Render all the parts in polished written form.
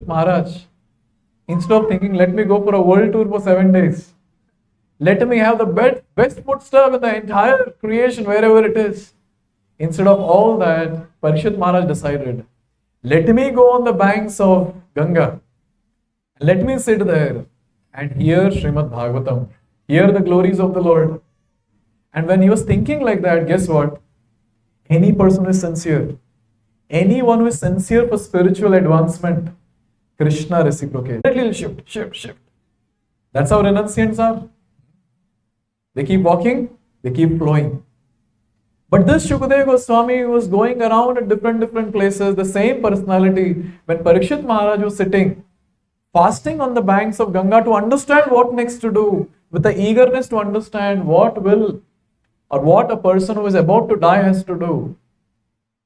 Maharaj, instead of thinking, let me go for a world tour for 7 days, let me have the best food stuff in the entire creation, wherever it is. Instead of all that, Parikshit Maharaj decided, let me go on the banks of Ganga. Let me sit there and hear Srimad Bhagavatam, hear the glories of the Lord. And when he was thinking like that, guess what? Any person who is sincere, anyone who is sincere for spiritual advancement, Krishna reciprocates. Little shift. That's how renunciants are. They keep walking, they keep flowing. But this Shukadeva Goswami was going around at different places, the same personality. When Parikshit Maharaj was sitting, fasting on the banks of Ganga to understand what next to do, with the eagerness to understand what will or what a person who is about to die has to do.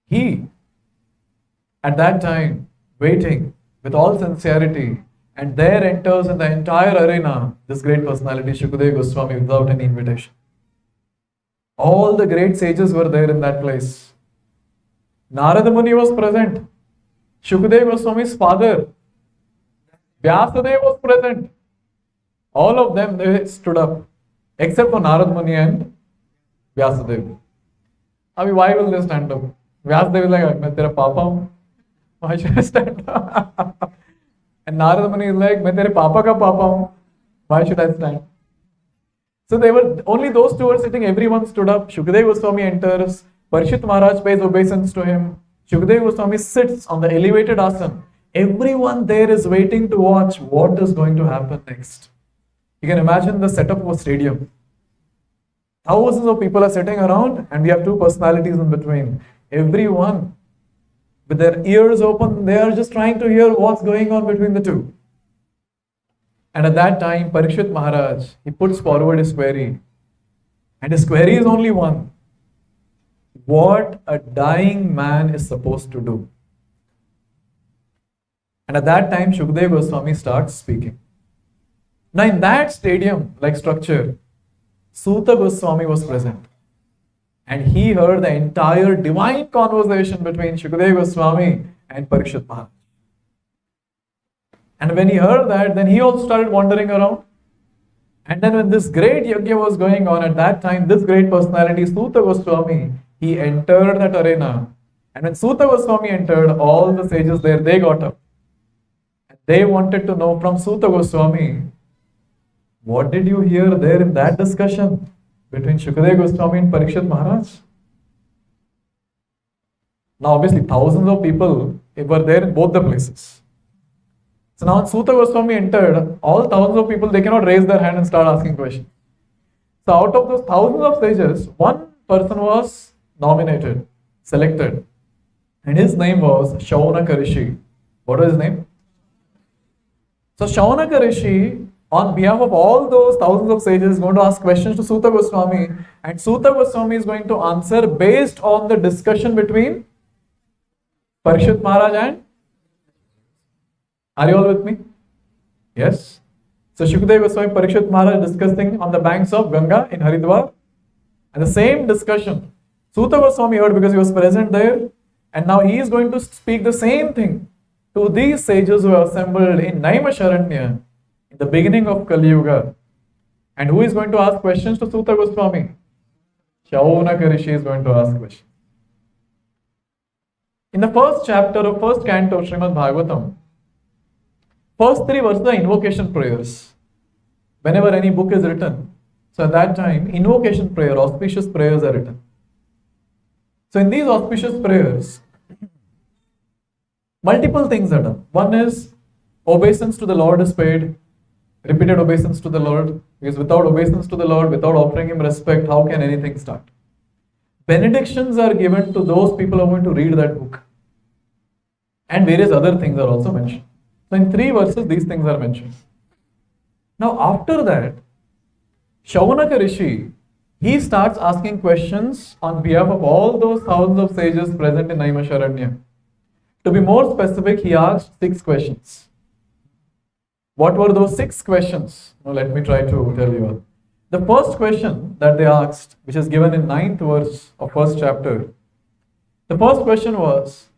He, at that time, waiting with all sincerity, and there enters in the entire arena this great personality, Shukadeva Goswami, without any invitation. All the great sages were there in that place. Narada Muni was present. Shukadeva Goswami's father, Vyasadeva, was present. All of them, they stood up, except for Narada Muni and Vyasadeva. I mean, why will they stand up? Vyasadeva is like, मैं तेरा पापा हूँ. Why should I stand up? And Narada Muni is like, मैं तेरे पापा का पापा हूँ. Why should I stand? So they were, only those two were sitting, everyone stood up. Shukadeva Goswami enters, Parikshit Maharaj pays obeisance to him. Shukadeva Goswami sits on the elevated asana. Everyone there is waiting to watch what is going to happen next. You can imagine the setup of a stadium. Thousands of people are sitting around and we have two personalities in between. Everyone with their ears open, they are just trying to hear what's going on between the two. And at that time, Parikshit Maharaj, he puts forward his query. And his query is only one. What a dying man is supposed to do. And at that time, Shukadeva Goswami starts speaking. Now in that stadium-like structure, Suta Goswami was present. And he heard the entire divine conversation between Shukadeva Goswami and Parikshit Maharaj. And when he heard that, then he also started wandering around. And then when this great yajna was going on at that time, this great personality, Suta Goswami, he entered that arena. And when Suta Goswami entered, all the sages there, they got up. And they wanted to know from Suta Goswami, what did you hear there in that discussion between Shukadeva Goswami and Parikshit Maharaj? Now obviously thousands of people were there in both the places. So now when Suta Goswami entered, all thousands of people, they cannot raise their hand and start asking questions. So out of those thousands of sages, one person was nominated, selected. And his name was Shaunaka Rishi. What was his name? So Shaunaka Rishi, on behalf of all those thousands of sages, is going to ask questions to Suta Goswami. And Suta Goswami is going to answer based on the discussion between Parikshit Maharaj and... Are you all with me? Yes. So Shukadeva Goswami, Parikshit Maharaj discussing on the banks of Ganga in Haridwar. And the same discussion Suta Goswami heard because he was present there. And now he is going to speak the same thing to these sages who are assembled in Naimisharanya in the beginning of Kali Yuga. And who is going to ask questions to Suta Goswami? Shaunaka Rishi is going to ask questions. In the first chapter of first canto of Srimad Bhagavatam, first 3 verses are invocation prayers. Whenever any book is written, so at that time, invocation prayer, auspicious prayers are written. So in these auspicious prayers, multiple things are done. One is obeisance to the Lord is paid, repeated obeisance to the Lord, because without obeisance to the Lord, without offering Him respect, how can anything start? Benedictions are given to those people who are going to read that book. And various other things are also mentioned. So in 3 verses, these things are mentioned. Now after that, Shaunaka Rishi, he starts asking questions on behalf of all those thousands of sages present in Naimisharanya. To be more specific, he asked 6 questions. What were those 6 questions? Now let me try to tell you all. The first question that they asked, which is given in 9th verse of first chapter, the first question was,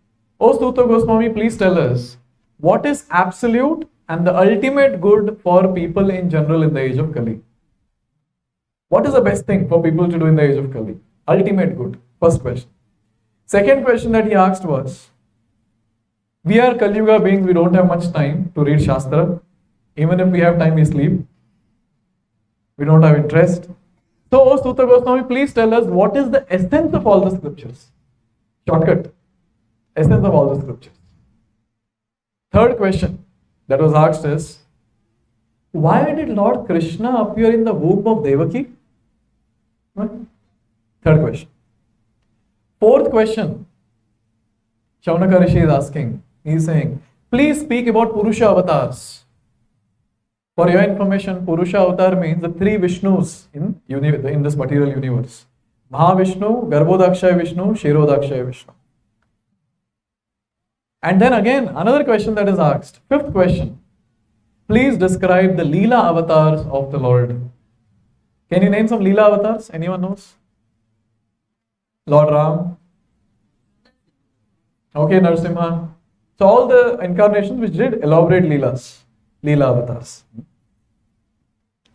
O Suta Goswami, please tell us, what is absolute and the ultimate good for people in general in the age of Kali? What is the best thing for people to do in the age of Kali? Ultimate good. First question. Second question that he asked was, we are Kali Yuga beings, we don't have much time to read Shastra. Even if we have time, we sleep. We don't have interest. So, Suta Goswami, please tell us what is the essence of all the scriptures? Shortcut. Essence of all the scriptures. Third question that was asked is, why did Lord Krishna appear in the womb of Devaki? Third question. Fourth question, Shaunaka Rishi is asking, he is saying, please speak about Purusha avatars. For your information, Purusha avatar means the three Vishnus in this material universe. Mahavishnu, Garbhodakshaya Vishnu, Kshirodakshaya Vishnu. And then again, another question that is asked. Fifth question. Please describe the Leela avatars of the Lord. Can you name some Leela avatars? Anyone knows? Lord Ram. Okay, Narsimha. So all the incarnations which did elaborate Leelas. Leela avatars.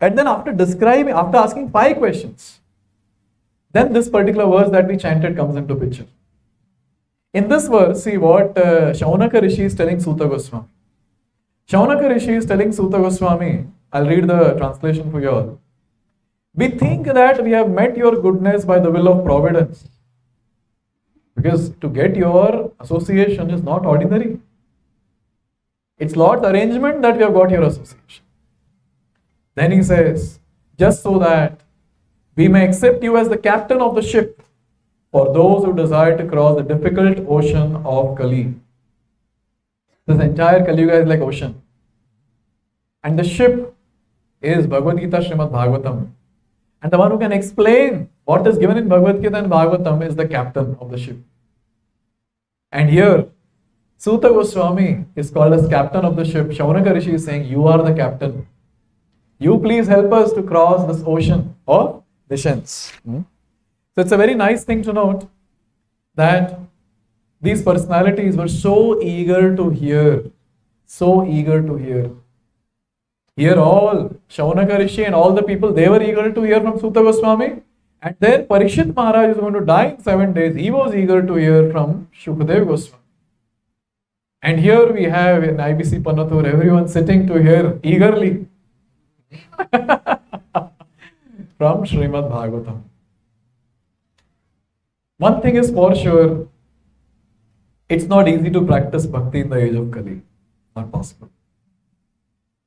And then after asking 5 questions, then this particular verse that we chanted comes into picture. In this verse, see what Shaunaka Rishi is telling Suta Goswami. Shaunaka Rishi is telling Suta Goswami, I'll read the translation for you all. We think that we have met your goodness by the will of providence. Because to get your association is not ordinary. It's Lord's arrangement that we have got your association. Then he says, just so that we may accept you as the captain of the ship for those who desire to cross the difficult ocean of Kali. This entire Kali Yuga is like ocean. And the ship is Bhagavad Gita Srimad Bhagavatam. And the one who can explain what is given in Bhagavad Gita and Bhagavatam is the captain of the ship. And here, Suta Goswami is called as captain of the ship. Shaunaka Rishi is saying, you are the captain. You please help us to cross this ocean of visions. So it's a very nice thing to note that these personalities were so eager to hear. So eager to hear. Here all, Shaunaka Rishi and all the people, they were eager to hear from Suta Goswami. And then Parikshit Maharaj is going to die in 7 days. He was eager to hear from Shukadeva Goswami. And here we have in IBC Panathur, everyone sitting to hear eagerly from Srimad Bhagavatam. One thing is for sure, it's not easy to practice bhakti in the age of Kali. Not possible.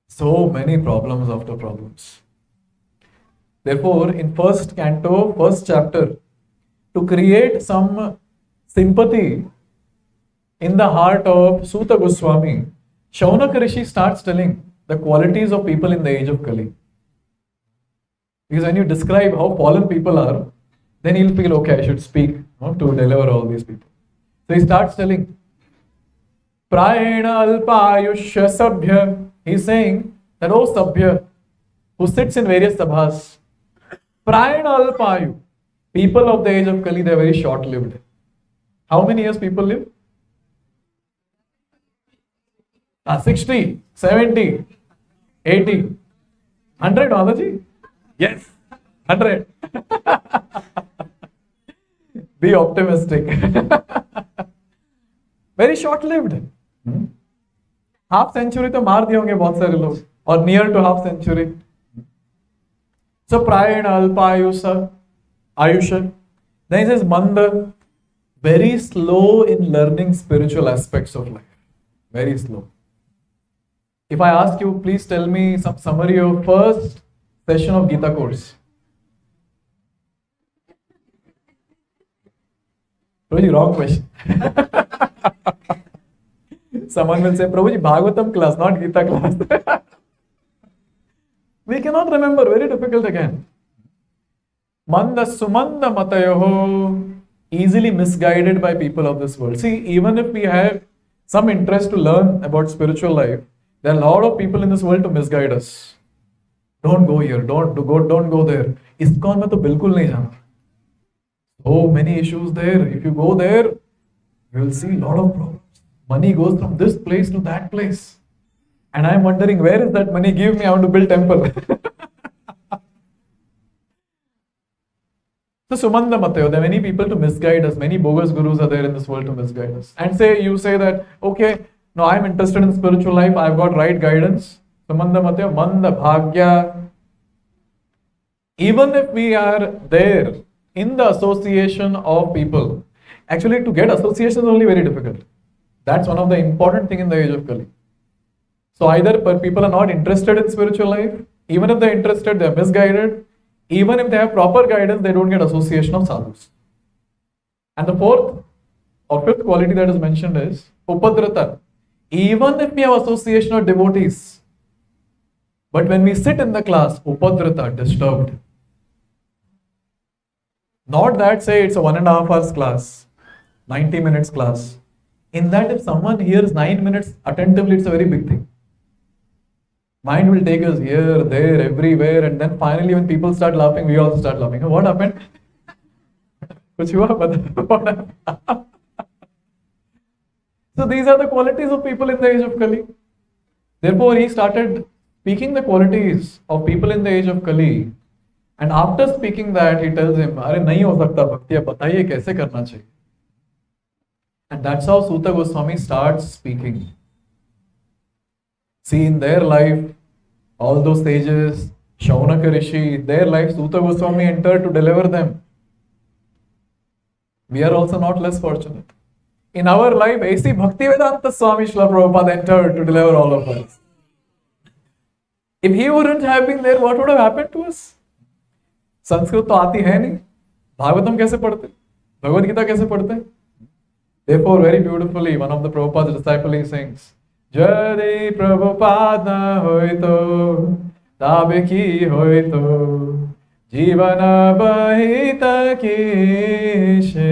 So many problems after problems. Therefore, in first canto, first chapter, to create some sympathy in the heart of Suta Goswami, Shaunaka Rishi starts telling the qualities of people in the age of Kali. Because when you describe how fallen people are, then he'll feel, okay, I should speak to deliver all these people. So he starts telling, Prayena Alpayushya Sabhya. He's saying that, oh Sabhya, who sits in various sabhas, Prayena Alpayu, people of the age of Kali, they are very short-lived. How many years people live? 60, 70, 80, 100, Mataji? Yes, 100. Be optimistic. Very short-lived. Half century तो मार दिए होंगे बहुत सारे लोग, और near to half century. So Prayena Alpayusha, Ayusha. Then he says Manda, very slow in learning spiritual aspects of life. Very slow. If I ask you, please tell me some summary of first session of Gita course. Prabhuji, wrong question. Someone will say, Prabhuji, Bhagavatam class, not Gita class. We cannot remember, very difficult again. Manda Sumanda Matayoho, easily misguided by people of this world. See, even if we have some interest to learn about spiritual life, there are a lot of people in this world to misguide us. Don't go here, don't go there. ISKCON mein to bilkul nahi jana. So many issues there. If you go there, you will see a lot of problems. Money goes from this place to that place. And I'm wondering, where is that money? Give me, I want to build temple. So Sumanda Mateo, there are many people to misguide us. Many bogus gurus are there in this world to misguide us. And you say that, okay, no, I'm interested in spiritual life. I've got right guidance. Sumanda Mateo, Manda Bhagya. Even if we are there in the association of people, actually to get association is only very difficult. That's one of the important things in the age of Kali. So either people are not interested in spiritual life, even if they're interested, they're misguided. Even if they have proper guidance, they don't get association of sadhus. And the fourth or fifth quality that is mentioned is upadrata. Even if we have association of devotees, but when we sit in the class, upadrata, disturbed. Not that, say, it's a 1.5 hours class, 90 minutes class. In that, if someone hears 9 minutes attentively, it's a very big thing. Mind will take us here, there, everywhere, and then finally when people start laughing, we also start laughing. What happened? What happened? So these are the qualities of people in the age of Kali. Therefore, he started speaking the qualities of people in the age of Kali. And after speaking that, he tells him, "Arey nahi ho sakta bhakti, ab bataiye kaise karna chahiye." And that's how Suta Goswami starts speaking. See, in their life, all those sages, Shaunaka Rishi, their life, Suta Goswami entered to deliver them. We are also not less fortunate. In our life, A.C. Bhaktivedanta Swami Srila Prabhupada entered to deliver all of us. If he wouldn't have been there, what would have happened to us? Sanskrit तो आती है नहीं, भागवतम कैसे पढ़ते, भगवद गीता कैसे पढ़ते? Therefore, very beautifully, one of the Prabhupada's disciples he sings, Jai Prabhupada hoito, tabe ki hoito, jivana bahita kishe.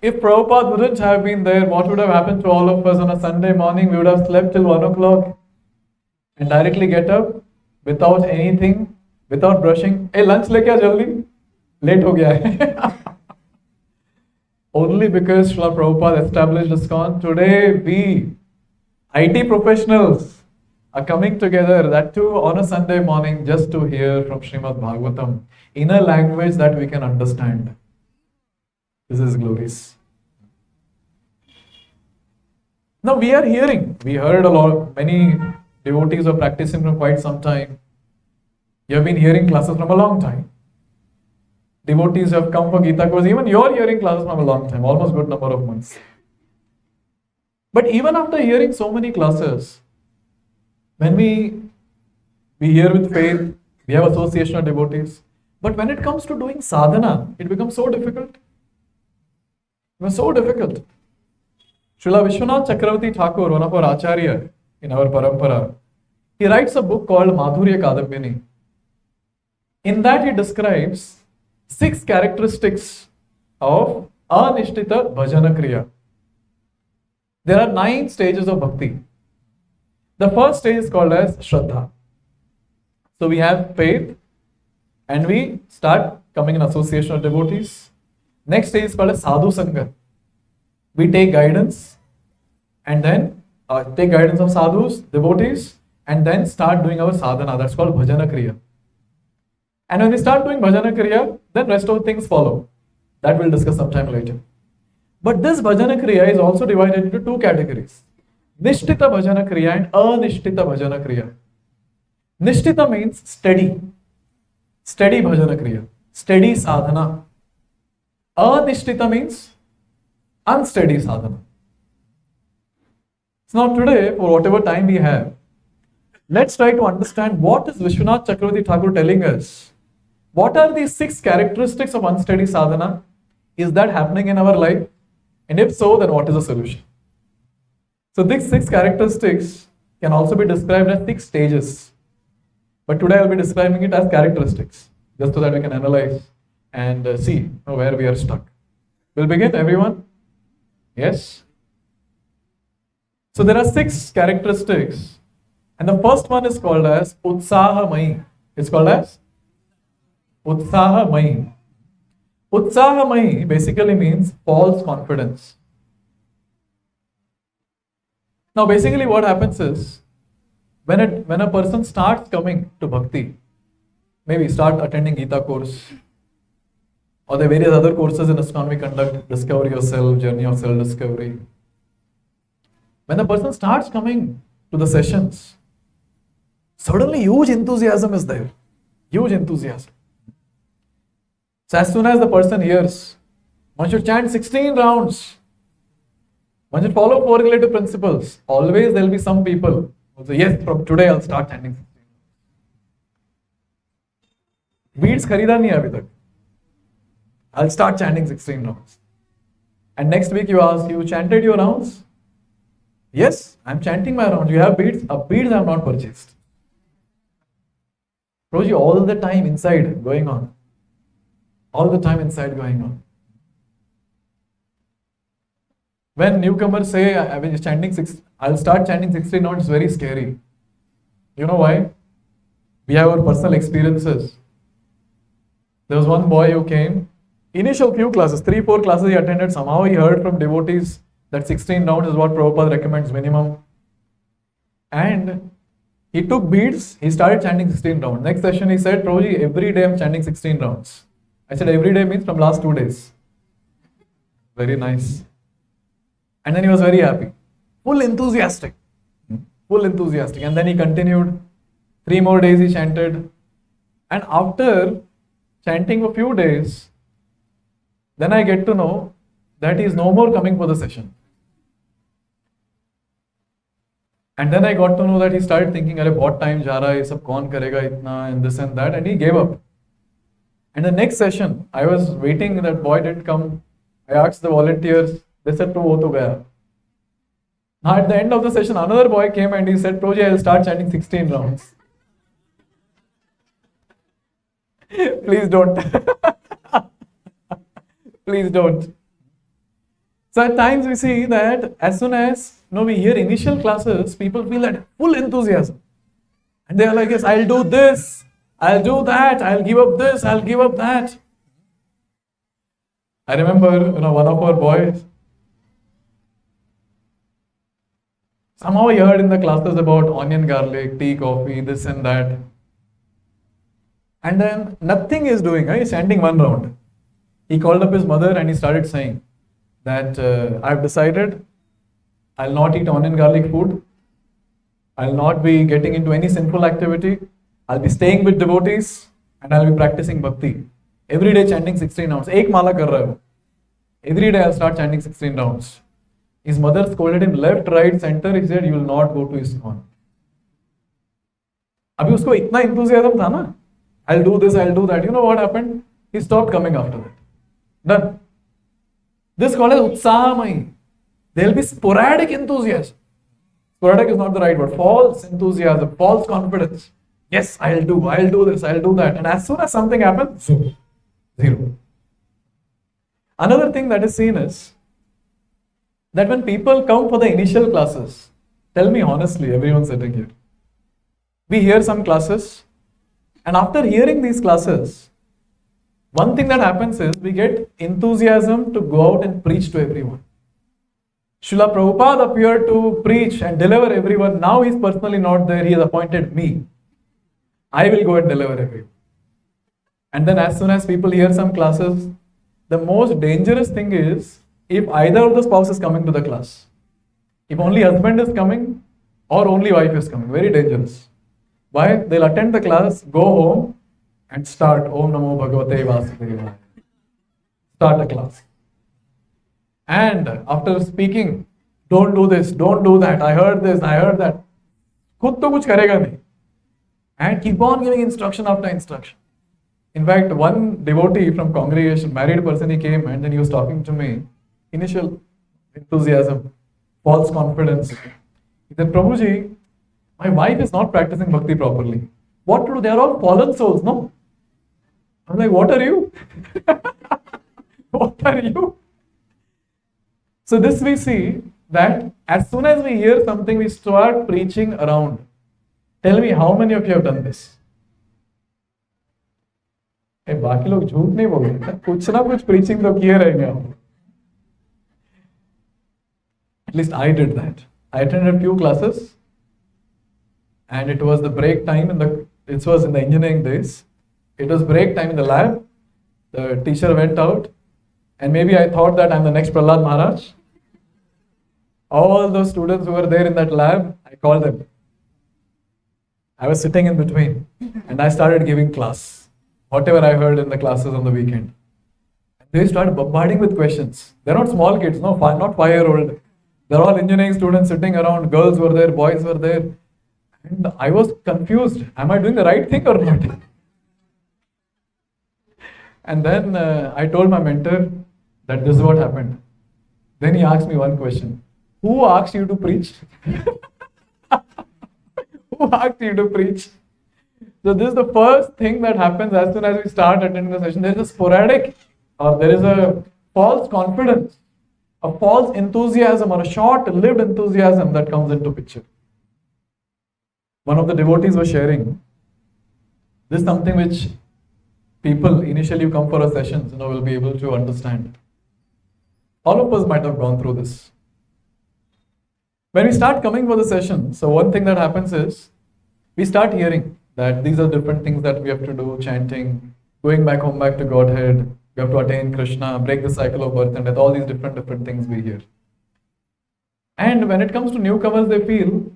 If Prabhupada wouldn't have been there, what would have happened to all of us on a Sunday morning? We would have slept till 1 o'clock and directly get up without anything, without brushing. Hey, lunch le kya jaldi? Late ho gaya hai. Only because Srila Prabhupada established ISKCON, today we, IT professionals, are coming together, that too on a Sunday morning, just to hear from Srimad Bhagavatam in a language that we can understand. This is glorious. Now we are hearing, we heard a lot, many devotees are practicing from quite some time. You have been hearing classes from a long time. Devotees have come for Gita course. Even you are hearing classes from a long time, almost good number of months. But even after hearing so many classes, when we hear with faith, we have association of devotees. But when it comes to doing sadhana, it becomes so difficult. It was so difficult. Srila Vishwanath Chakravarti Thakur, one of our acharya in our parampara, he writes a book called Madhurya Kadambini. In that he describes 6 characteristics of anishtita bhajana kriya. There are 9 stages of bhakti. The first stage is called as Shraddha. So we have faith and we start coming in association of devotees. Next stage is called as Sadhu Sangha. We take guidance and then take guidance of sadhus, devotees, and then start doing our sadhana. That's called bhajana kriya. And when we start doing bhajana kriya, then rest of the things follow. That we'll discuss sometime later. But this bhajana kriya is also divided into 2 categories. Nishtita bhajana kriya and anishtita bhajana kriya. Nishtita means steady. Steady bhajana kriya. Steady sadhana. Anishtita means unsteady sadhana. So now today, for whatever time we have, let's try to understand what is Vishwanath Chakravarti Thakur telling us. What are these 6 characteristics of unsteady sadhana? Is that happening in our life? And if so, then what is the solution? So these 6 characteristics can also be described as 6 stages. But today I'll be describing it as characteristics, just so that we can analyze and see where we are stuck. We'll begin, everyone? Yes? So there are 6 characteristics. And the first one is called as Utsahamai. It's called as Utsahamai. Utsahamai basically means false confidence. Now, basically, what happens is when a person starts coming to bhakti, maybe start attending Gita course, or the various other courses in ISKCON we conduct, Discover Yourself, Journey of Self-Discovery. When a person starts coming to the sessions, suddenly huge enthusiasm is there. Huge enthusiasm. So as soon as the person hears, one should chant 16 rounds. One should follow 4 relative principles. Always there will be some people who say, yes, from today I'll start chanting 16 rounds. Beads kharida nahi hai abhi tak. I'll start chanting 16 rounds. And next week you ask, you chanted your rounds? Yes, I'm chanting my rounds. You have beads? Beads I have not purchased. Prabhuji, all the time inside going on. All the time inside going on. When newcomers say, I'll start chanting 16 rounds, it's very scary. You know why? We have our personal experiences. There was one boy who came, initial few classes, 3-4 classes he attended, somehow he heard from devotees that 16 rounds is what Prabhupada recommends minimum. And he took beads, he started chanting 16 rounds. Next session he said, Prabhuji, every day I'm chanting 16 rounds. I said, every day means from last 2 days. Very nice. And then he was very happy. Full enthusiastic. Full enthusiastic. And then he continued. 3 more days he chanted. And after chanting for a few days, then I get to know that he is no more coming for the session. And then I got to know that he started thinking, "Arey, what time ja raha hai, sab kaun karega itna," and this and that, and he gave up. And the next session, I was waiting, that boy didn't come. I asked the volunteers, they said, "Prabhu, wo to gaya." Now at the end of the session, another boy came and he said, "Prabhuji, I'll start chanting 16 rounds." Please don't. Please don't. So at times we see that as soon as we hear initial classes, people feel that full enthusiasm. And they are like, yes, I'll do this, I'll do that, I'll give up this, I'll give up that. I remember, one of our boys, somehow he heard in the classes about onion, garlic, tea, coffee, this and that. And then nothing is doing, right? He's chanting 1 round. He called up his mother and he started saying that I've decided I'll not eat onion garlic food. I'll not be getting into any sinful activity. I'll be staying with devotees and I'll be practicing bhakti. Every day chanting 16 rounds. Ek mala kar raha hai. Every day I'll start chanting 16 rounds. His mother scolded him left, right, center. He said, "You will not go to ISKCON." Abhi usko itna enthusiasm tha na. I'll do this, I'll do that. You know what happened? He stopped coming after that. Done. This called as utsahamai. There will be sporadic enthusiasm. Sporadic is not the right word. False enthusiasm, false confidence. Yes, I'll do this, I'll do that. And as soon as something happens, zero. Another thing that is seen is that when people come for the initial classes, tell me honestly, everyone sitting here, we hear some classes, and after hearing these classes, one thing that happens is we get enthusiasm to go out and preach to everyone. Srila Prabhupada appeared to preach and deliver everyone. Now he's personally not there. He has appointed me. I will go and deliver everyone. And then as soon as people hear some classes, the most dangerous thing is if either of the spouse is coming to the class. If only husband is coming or only wife is coming. Very dangerous. Why? They'll attend the class, go home and start Om Namo Bhagavate Vasudevaya. Start a class. And after speaking, don't do this, don't do that, I heard this, I heard that. Khud to kuch karega nahi. And keep on giving instruction after instruction. In fact, one devotee from congregation, married person, he came and then he was talking to me. Initial enthusiasm, false confidence. He said, "Prabhuji, my wife is not practicing bhakti properly. What to do? They are all fallen souls, no?" I'm like, "What are you?" What are you? So this we see that as soon as we hear something, we start preaching around. Tell me, how many of you have done this? बाकी लोग झूठ नहीं बोल रहे, कुछ ना कुछ preaching तो किए रहेंगे आप. At least I did that. I attended a few classes, and it was the break time it was in the engineering days. It was break time in the lab. The teacher went out, and maybe I thought that I'm the next Prahlad Maharaj. All those students who were there in that lab, I called them. I was sitting in between, and I started giving class, whatever I heard in the classes on the weekend. They started bombarding with questions. They're not small kids, no, not 5-year-old. They're all engineering students sitting around. Girls were there, boys were there. And I was confused. Am I doing the right thing or not? And then I told my mentor that this is what happened. Then he asked me one question. Who asked you to preach? Who asked you to preach? So this is the first thing that happens as soon as we start attending the session. There is a sporadic, or there is a false confidence, a false enthusiasm, or a short-lived enthusiasm that comes into picture. One of the devotees was sharing, this is something which people initially who come for a session, will be able to understand. All of us might have gone through this. When we start coming for the session, so one thing that happens is, we start hearing that these are different things that we have to do, chanting, going back home, back to Godhead, we have to attain Krishna, break the cycle of birth and death, all these different things we hear. And when it comes to newcomers, they feel,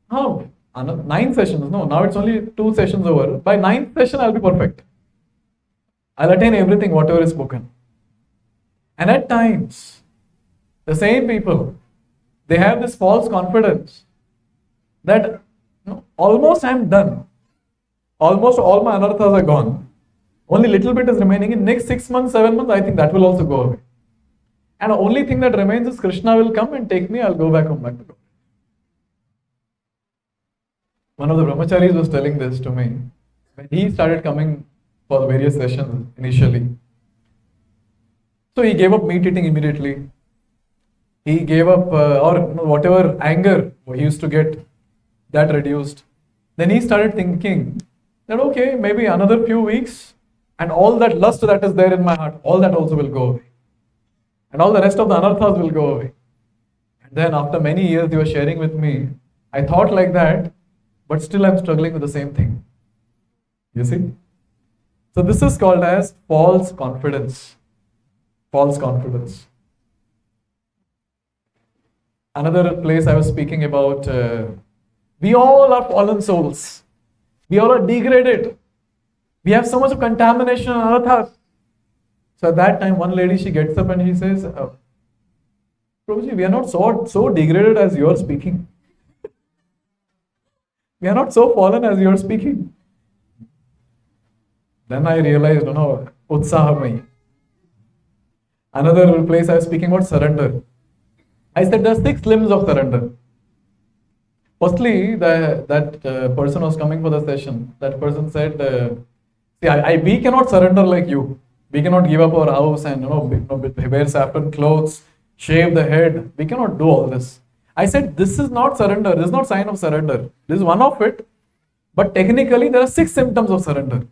9 sessions, no, now it's only 2 sessions over. By 9th session, I'll be perfect. I'll attain everything, whatever is spoken. And at times, the same people, they have this false confidence that almost I'm done. Almost all my anarthas are gone. Only little bit is remaining. In next 6 months, 7 months, I think that will also go away. And the only thing that remains is Krishna will come and take me, I'll go back home, back to God. One of the brahmacharis was telling this to me when he started coming for the various sessions initially. So he gave up meat eating immediately. He gave up or whatever anger he used to get, that reduced. Then he started thinking that okay, maybe another few weeks and all that lust that is there in my heart, all that also will go away. And all the rest of the anarthas will go away. And then after many years he was sharing with me, I thought like that, but still I'm struggling with the same thing. You see? So this is called as false confidence. False confidence. Another place I was speaking about, we all are fallen souls. We all are degraded. We have so much of contamination in our hearts. So at that time, one lady, she gets up and she says, Prabhuji, we are not so degraded as you are speaking. We are not so fallen as you are speaking. Then I realized, utsahamai. Another place I was speaking about surrender. I said there are 6 limbs of surrender. Firstly, that person was coming for the session. That person said, we cannot surrender like you. We cannot give up our house and wear saffron clothes, shave the head. We cannot do all this. I said, this is not surrender. This is not sign of surrender. This is one of it. But technically, there are 6 symptoms of surrender.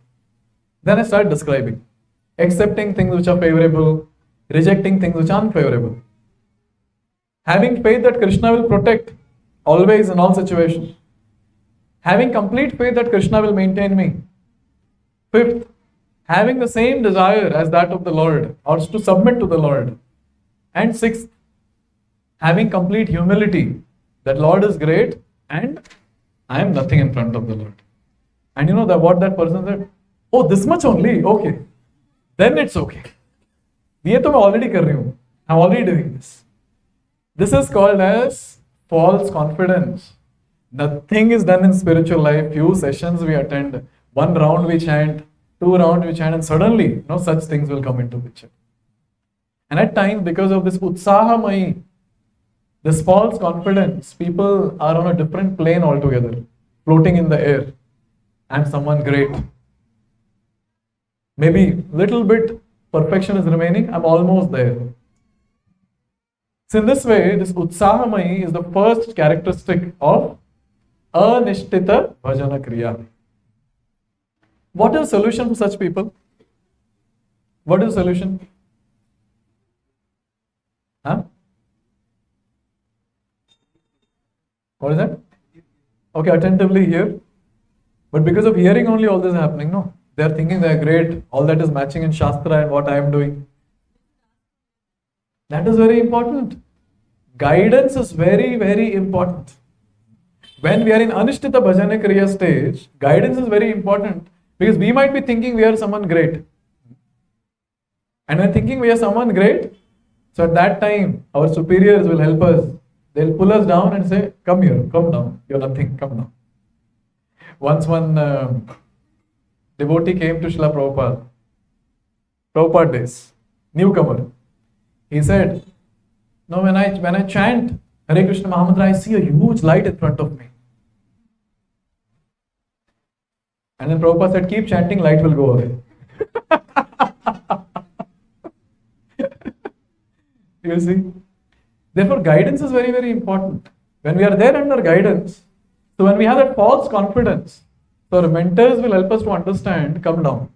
Then I started describing. Accepting things which are favorable, rejecting things which are unfavorable. Having faith that Krishna will protect always in all situations. Having complete faith that Krishna will maintain me. 5th, having the same desire as that of the Lord, or to submit to the Lord. And 6th, having complete humility that Lord is great and I am nothing in front of the Lord. And what that person said? Oh, this much only? Okay. Then it's okay. I'm already doing this. This is called as false confidence. Nothing is done in spiritual life. Few sessions we attend, 1 round we chant, 2 rounds we chant, and suddenly such things will come into picture. And at times, because of this utsahamai, this false confidence, people are on a different plane altogether, floating in the air. I'm someone great. Maybe little bit perfection is remaining, I'm almost there. So in this way, this utsahamai is the first characteristic of anishtita bhajana kriya. What is the solution for such people? What is the solution? What is that? Okay, attentively hear. But because of hearing only all this is happening, no? They are thinking they are great. All that is matching in Shastra and what I am doing. That is very important. Guidance is very, very important. When we are in Anishtita Bhajana Kriya stage, guidance is very important because we might be thinking we are someone great. And when thinking we are someone great, so at that time, our superiors will help us. They'll pull us down and say, come here, come down. You're nothing, come down. Once one devotee came to Srila Prabhupada. Prabhupada days, newcomer. He said, no, when I chant Hare Krishna Mahamantra, I see a huge light in front of me. And then Prabhupada said, keep chanting, light will go away. You see? Therefore, guidance is very, very important. When we are there under guidance, so when we have that false confidence, so our mentors will help us to understand, come down.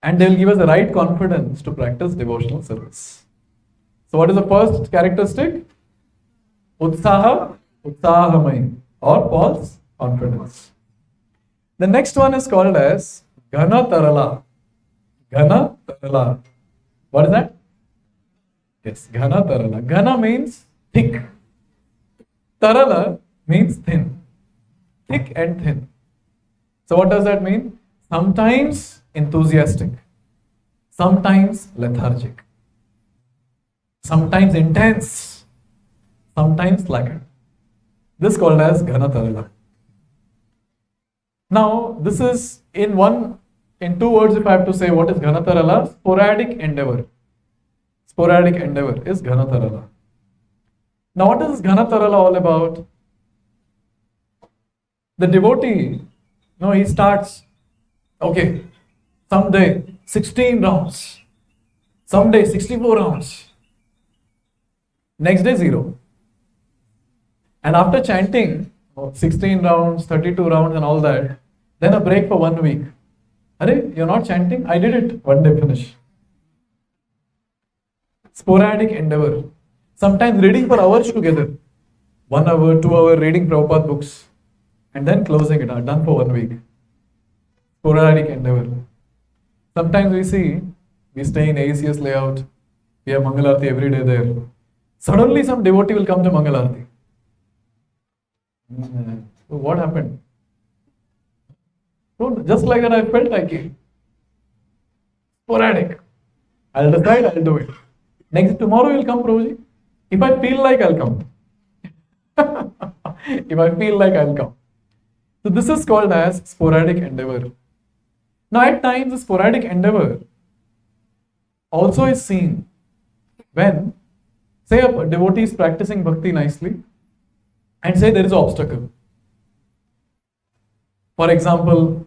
And they will give us the right confidence to practice devotional service. So what is the first characteristic? Utsaha, utsahamai, or false confidence. The next one is called as Ghana Tarala. Ghana Tarala. What is that? Yes, Ghana Tarala. Ghana means thick. Tarala means thin. Thick and thin. So what does that mean? Sometimes enthusiastic. Sometimes lethargic. Sometimes intense. Sometimes slackened. This is called as Ghana Tarala. Now, this is in two words if I have to say what is Ghana Tarala, sporadic endeavor. Sporadic endeavor is Ghana Tarala. Now, what is Ghana Tarala all about? The devotee, he starts, okay, someday 16 rounds, someday 64 rounds, next day 0. And after chanting 16 rounds, 32 rounds and all that, then a break for 1 week. Are you're not chanting? I did it. One day finish. Sporadic endeavor. Sometimes reading for hours together. 1 hour, 2 hour reading Prabhupada books. And then closing it out. Done for 1 week. Sporadic endeavor. Sometimes we stay in ACS layout. We have Mangalarti every day there. Suddenly some devotee will come to Mangalarti. So what happened? So just like that I felt I came. Sporadic. I'll decide, I'll do it. Tomorrow you'll come, Prabhuji. If I feel like I'll come. If I feel like I'll come. So this is called as sporadic endeavor. Now at times the sporadic endeavor also is seen when, say a devotee is practicing bhakti nicely and say there is an obstacle. For example,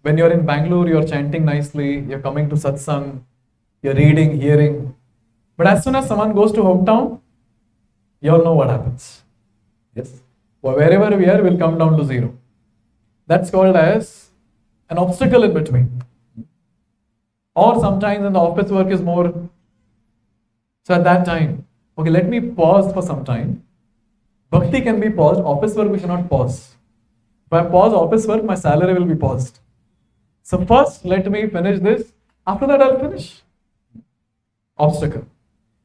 when you're in Bangalore, you're chanting nicely, you're coming to satsang, you're reading, hearing. But as soon as someone goes to hometown, you all know what happens. Yes. Or wherever we are, we'll come down to 0. That's called as an obstacle in between. Or sometimes when the office work is more, so at that time, okay, let me pause for some time. Bhakti can be paused, office work we cannot pause. If I pause office work, my salary will be paused. So first, let me finish this. After that, I'll finish. Obstacle.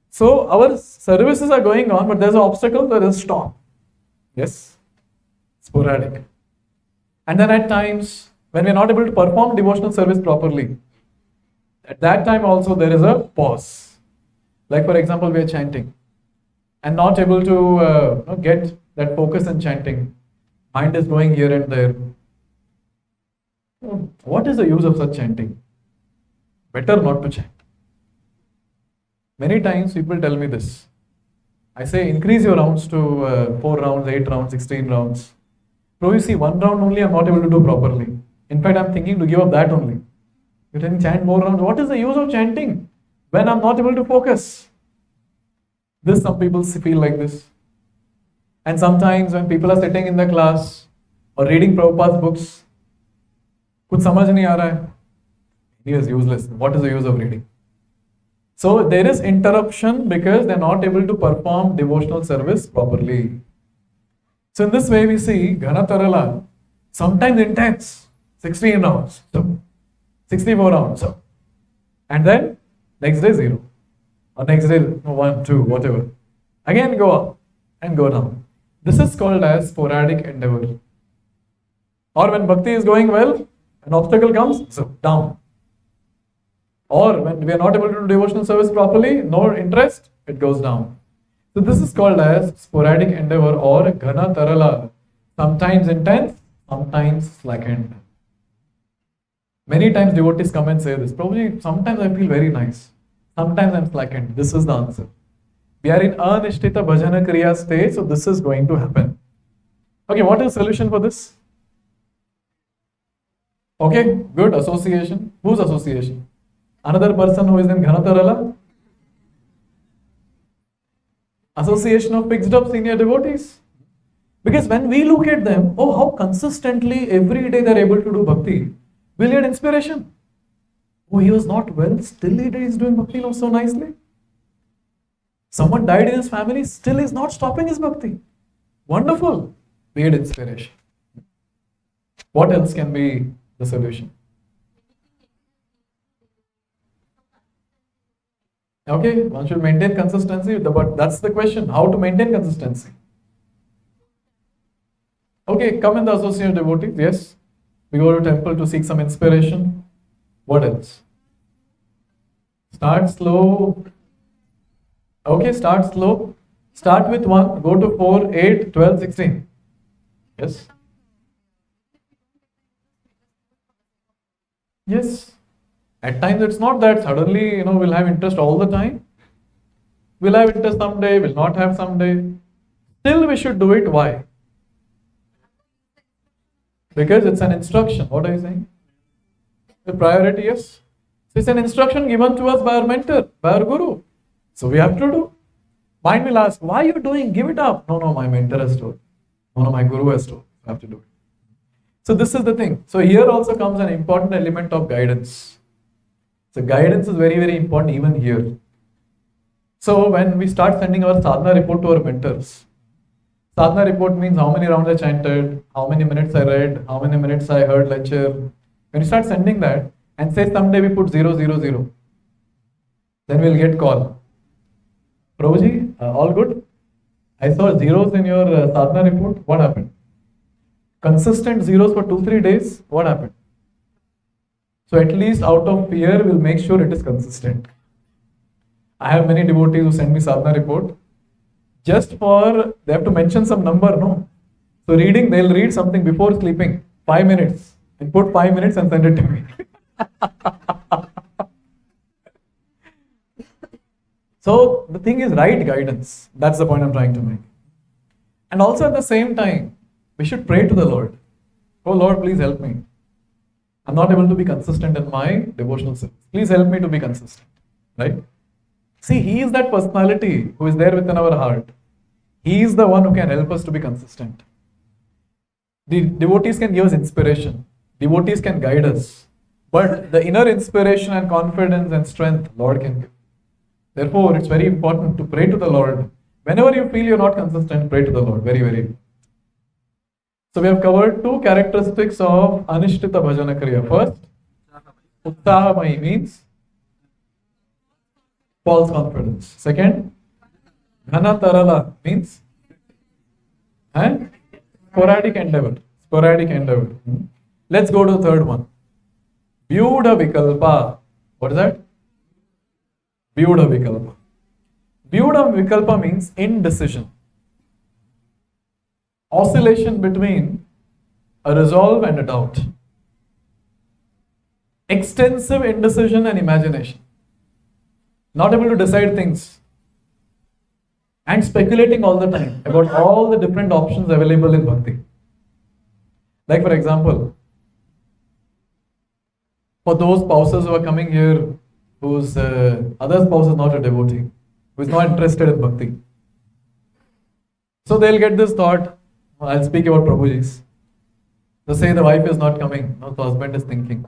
So our services are going on, but there's an obstacle, there is a stop. Yes, sporadic. And then at times, when we're not able to perform devotional service properly, at that time also there is a pause. Like for example, we are chanting and not able to get that focus in chanting. Mind is going here and there. What is the use of such chanting? Better not to chant. Many times people tell me this. I say increase your rounds to 4 rounds, 8 rounds, 16 rounds. Bro, you see 1 round only I'm not able to do properly. In fact, I'm thinking to give up that only. You're telling chant more rounds. What is the use of chanting when I'm not able to focus? Some people feel like this. And sometimes when people are sitting in the class or reading Prabhupada's books, kuch samajh nahi aa raha hai. He is useless. What is the use of reading? So there is interruption because they're not able to perform devotional service properly. So in this way we see Ghanatarala, sometimes intense, 16 rounds, so 64 rounds, so. And then next day 0. Or next day 1, 2, whatever. Again go up and go down. This is called as sporadic endeavor. Or when bhakti is going well, an obstacle comes, so down. Or when we are not able to do devotional service properly, no interest, it goes down. So this is called as sporadic endeavor or ghana tarala. Sometimes intense, sometimes slackened. Many times devotees come and say this. Probably sometimes I feel very nice. Sometimes I'm slackened. This is the answer. We are in anishtita bhajana kriya stage, so this is going to happen. Okay, what is the solution for this? Okay, good. Association. Whose association? Another person who is in Ghanatarala? Association of fixed up senior devotees. Because when we look at them, oh, how consistently every day they are able to do bhakti, we'll get inspiration. Oh, he was not well, still he is doing bhakti now so nicely. Someone died in his family, still is not stopping his bhakti. Wonderful. We get inspiration. What else can be the solution? Okay, one should maintain consistency, but that's the question. How to maintain consistency? Okay, come in the associate devotees. Yes, we go to temple to seek some inspiration. What else? Start slow. Okay, start slow. Start with 1, go to 4, 8, 12, 16. Yes. Yes. At times it's not that suddenly, we'll have interest all the time. We'll have interest someday, we'll not have someday. Still we should do it. Why? Because it's an instruction. What are you saying? The priority, yes. So it's an instruction given to us by our mentor, by our guru. So we have to do. Mind will ask, why are you doing? Give it up. No, my mentor has told. No, my guru has told. I have to do it. So this is the thing. So here also comes an important element of guidance. So guidance is very, very important even here. So when we start sending our sadhana report to our mentors, sadhana report means how many rounds I chanted, how many minutes I read, how many minutes I heard lecture. When you start sending that and say someday we put 0, 0, 0, then we'll get call. Prabhuji, all good? I saw zeros in your sadhana report. What happened? Consistent zeros for 2-3 days. What happened? So at least out of fear, we'll make sure it is consistent. I have many devotees who send me sadhana report. Just for, they have to mention some number, no? So they'll read something before sleeping, 5 minutes, and put 5 minutes and send it to me. So the thing is right guidance. That's the point I'm trying to make. And also at the same time, we should pray to the Lord. Oh Lord, please help me. I'm not able to be consistent in my devotional service. Please help me to be consistent. Right? See, He is that personality who is there within our heart. He is the one who can help us to be consistent. The devotees can give us inspiration. Devotees can guide us. But the inner inspiration and confidence and strength, Lord can give. Therefore, it's very important to pray to the Lord. Whenever you feel you're not consistent, pray to the Lord. Very, very important. So we have covered 2 characteristics of anishtita bhajana kriya. First, uttahamayi means false confidence. Second, ghana tarala means sporadic endeavor. Sporadic endeavor. Let's go to the third one. Vyudha vikalpa. What is that? Vyudha vikalpa. Vyudha vikalpa means indecision. Oscillation between a resolve and a doubt. Extensive indecision and imagination. Not able to decide things. And speculating all the time about all the different options available in bhakti. Like for example, for those spouses who are coming here whose other spouse is not a devotee, who is not interested in bhakti. So they'll get this thought, I'll speak about Prabhuji's. They say the wife is not coming, no, the husband is thinking.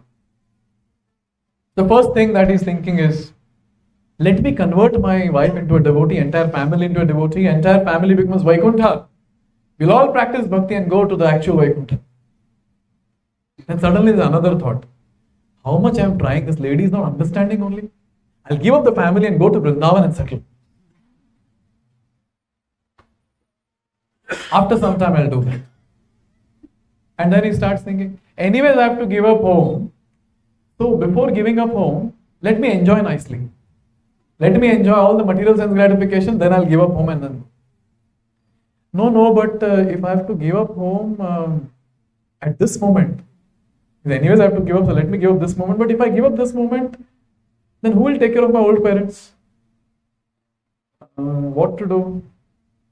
The first thing that he's thinking is, let me convert my wife into a devotee, entire family into a devotee, entire family becomes Vaikuntha. We'll all practice bhakti and go to the actual Vaikuntha. Then suddenly there's another thought. How much I'm trying, this lady is not understanding only. I'll give up the family and go to Vrindavan and settle. After some time, I'll do that. And then he starts thinking, anyways, I have to give up home. So before giving up home, let me enjoy nicely. Let me enjoy all the material sense gratification, then I'll give up home and then. No, but if I have to give up home at this moment, anyways I have to give up, so let me give up this moment. But if I give up this moment, then who will take care of my old parents? What to do?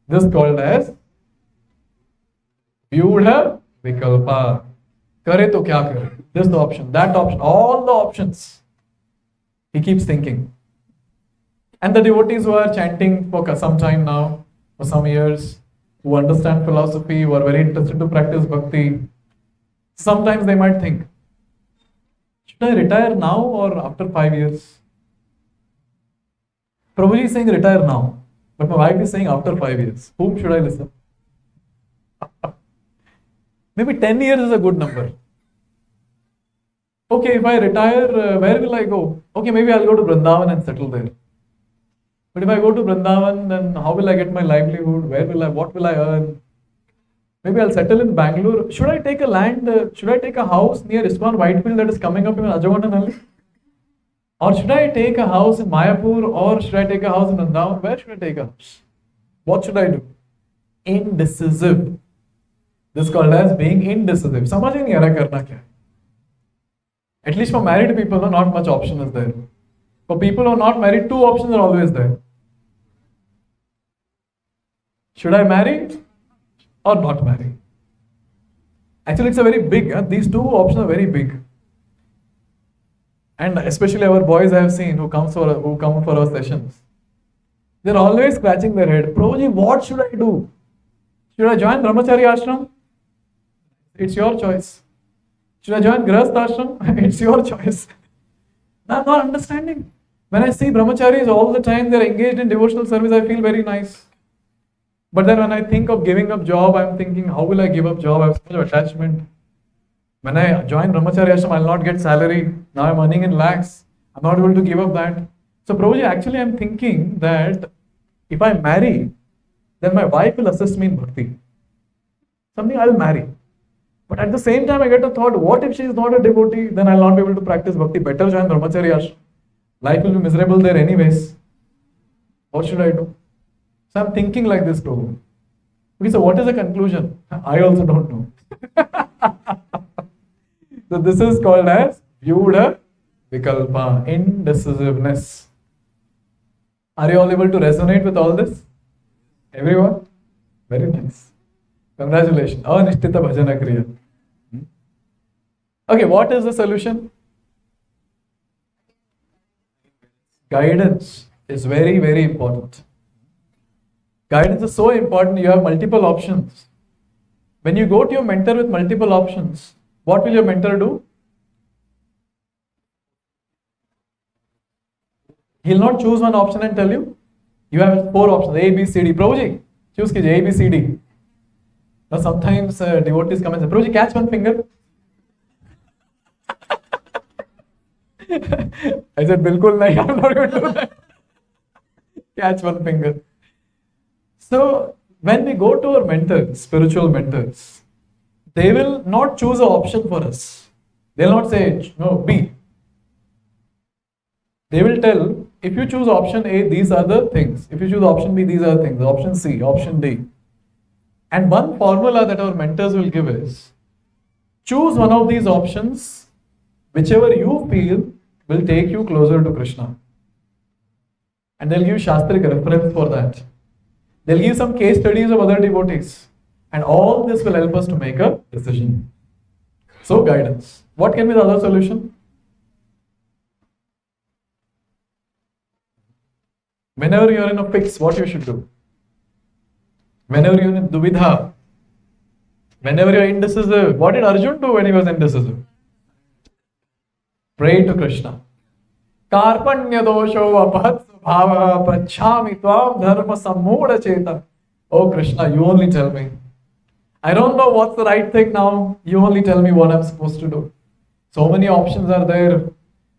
This is called as Vyudha Vikalpa. Kare to kya kare? This the option, that option, all the options. He keeps thinking. And the devotees who are chanting for some time now, for some years, who understand philosophy, who are very interested to practice bhakti, sometimes they might think, should I retire now or after 5 years? Prabhuji is saying retire now, but my wife is saying after 5 years. Whom should I listen? Maybe 10 years is a good number. Okay, if I retire, where will I go? Okay, maybe I'll go to Vrindavan and settle there. But if I go to Vrindavan, then how will I get my livelihood? What will I earn? Maybe I'll settle in Bangalore. Should I take a land, should I take a house near ISKCON Whitefield that is coming up in Ajavananalli? Or should I take a house in Mayapur, or should I take a house in Vrindavan? Where should I take a house? What should I do? Indecisive. This is called as being indecisive. समझ ही नहीं आ रहा करना क्या. At least for married people, not much option is there. For people who are not married, 2 options are always there. Should I marry or not marry? Actually, it's a very big, these 2 options are very big. And especially our boys I have seen who come for our sessions. They're always scratching their head. Prabhuji, what should I do? Should I join Brahmachari ashram? It's your choice. Should I join Grihastha ashram? It's your choice. I'm not understanding. When I see brahmacharis all the time, they're engaged in devotional service, I feel very nice. But then when I think of giving up job, I'm thinking, how will I give up job? I have so much attachment. When I join Brahmachari ashram, I'll not get salary. Now I'm earning in lakhs. I'm not able to give up that. So Prabhuji, actually I'm thinking that if I marry, then my wife will assist me in bhakti. Something I'll marry. But at the same time, I get a thought, what if she is not a devotee? Then I'll not be able to practice bhakti. Better join Brahmachari ashram. Life will be miserable there anyways. What should I do? So I'm thinking like this, Prabhu. Okay, so what is the conclusion? I also don't know. So this is called as Vyudha Vikalpa, indecisiveness. Are you all able to resonate with all this? Everyone? Very nice. Congratulations. Anishtita Bhajana Kriya. Okay, what is the solution? Guidance is very, very important. Guidance is so important, you have multiple options. When you go to your mentor with multiple options, what will your mentor do? He'll not choose one option and tell you, you have 4 options, A, B, C, D. Prabhuji, choose kijiye, A, B, C, D. Now sometimes devotees come and say, Prabhuji, catch one finger. I said, Bilkul nahi, I'm not going to do that. Catch one finger. So when we go to our mentors, spiritual mentors, they will not choose an option for us. They will not say, no, B. They will tell, if you choose option A, these are the things. If you choose option B, these are the things. Option C, option D. And one formula that our mentors will give is, choose one of these options, whichever you feel will take you closer to Krishna. And they'll give Shastric reference for that. They'll give some case studies of other devotees. And all this will help us to make a decision. So guidance. What can be the other solution? Whenever you are in a fix, what you should do? Whenever you are in duvidha, whenever you are indecisive, what did Arjun do when he was indecisive? Pray to Krishna. Karpanya dosho apahat bhava prachhami tvam dharma sammudha cheta. Oh Krishna, you only tell me. I don't know what's the right thing now. You only tell me what I'm supposed to do. So many options are there.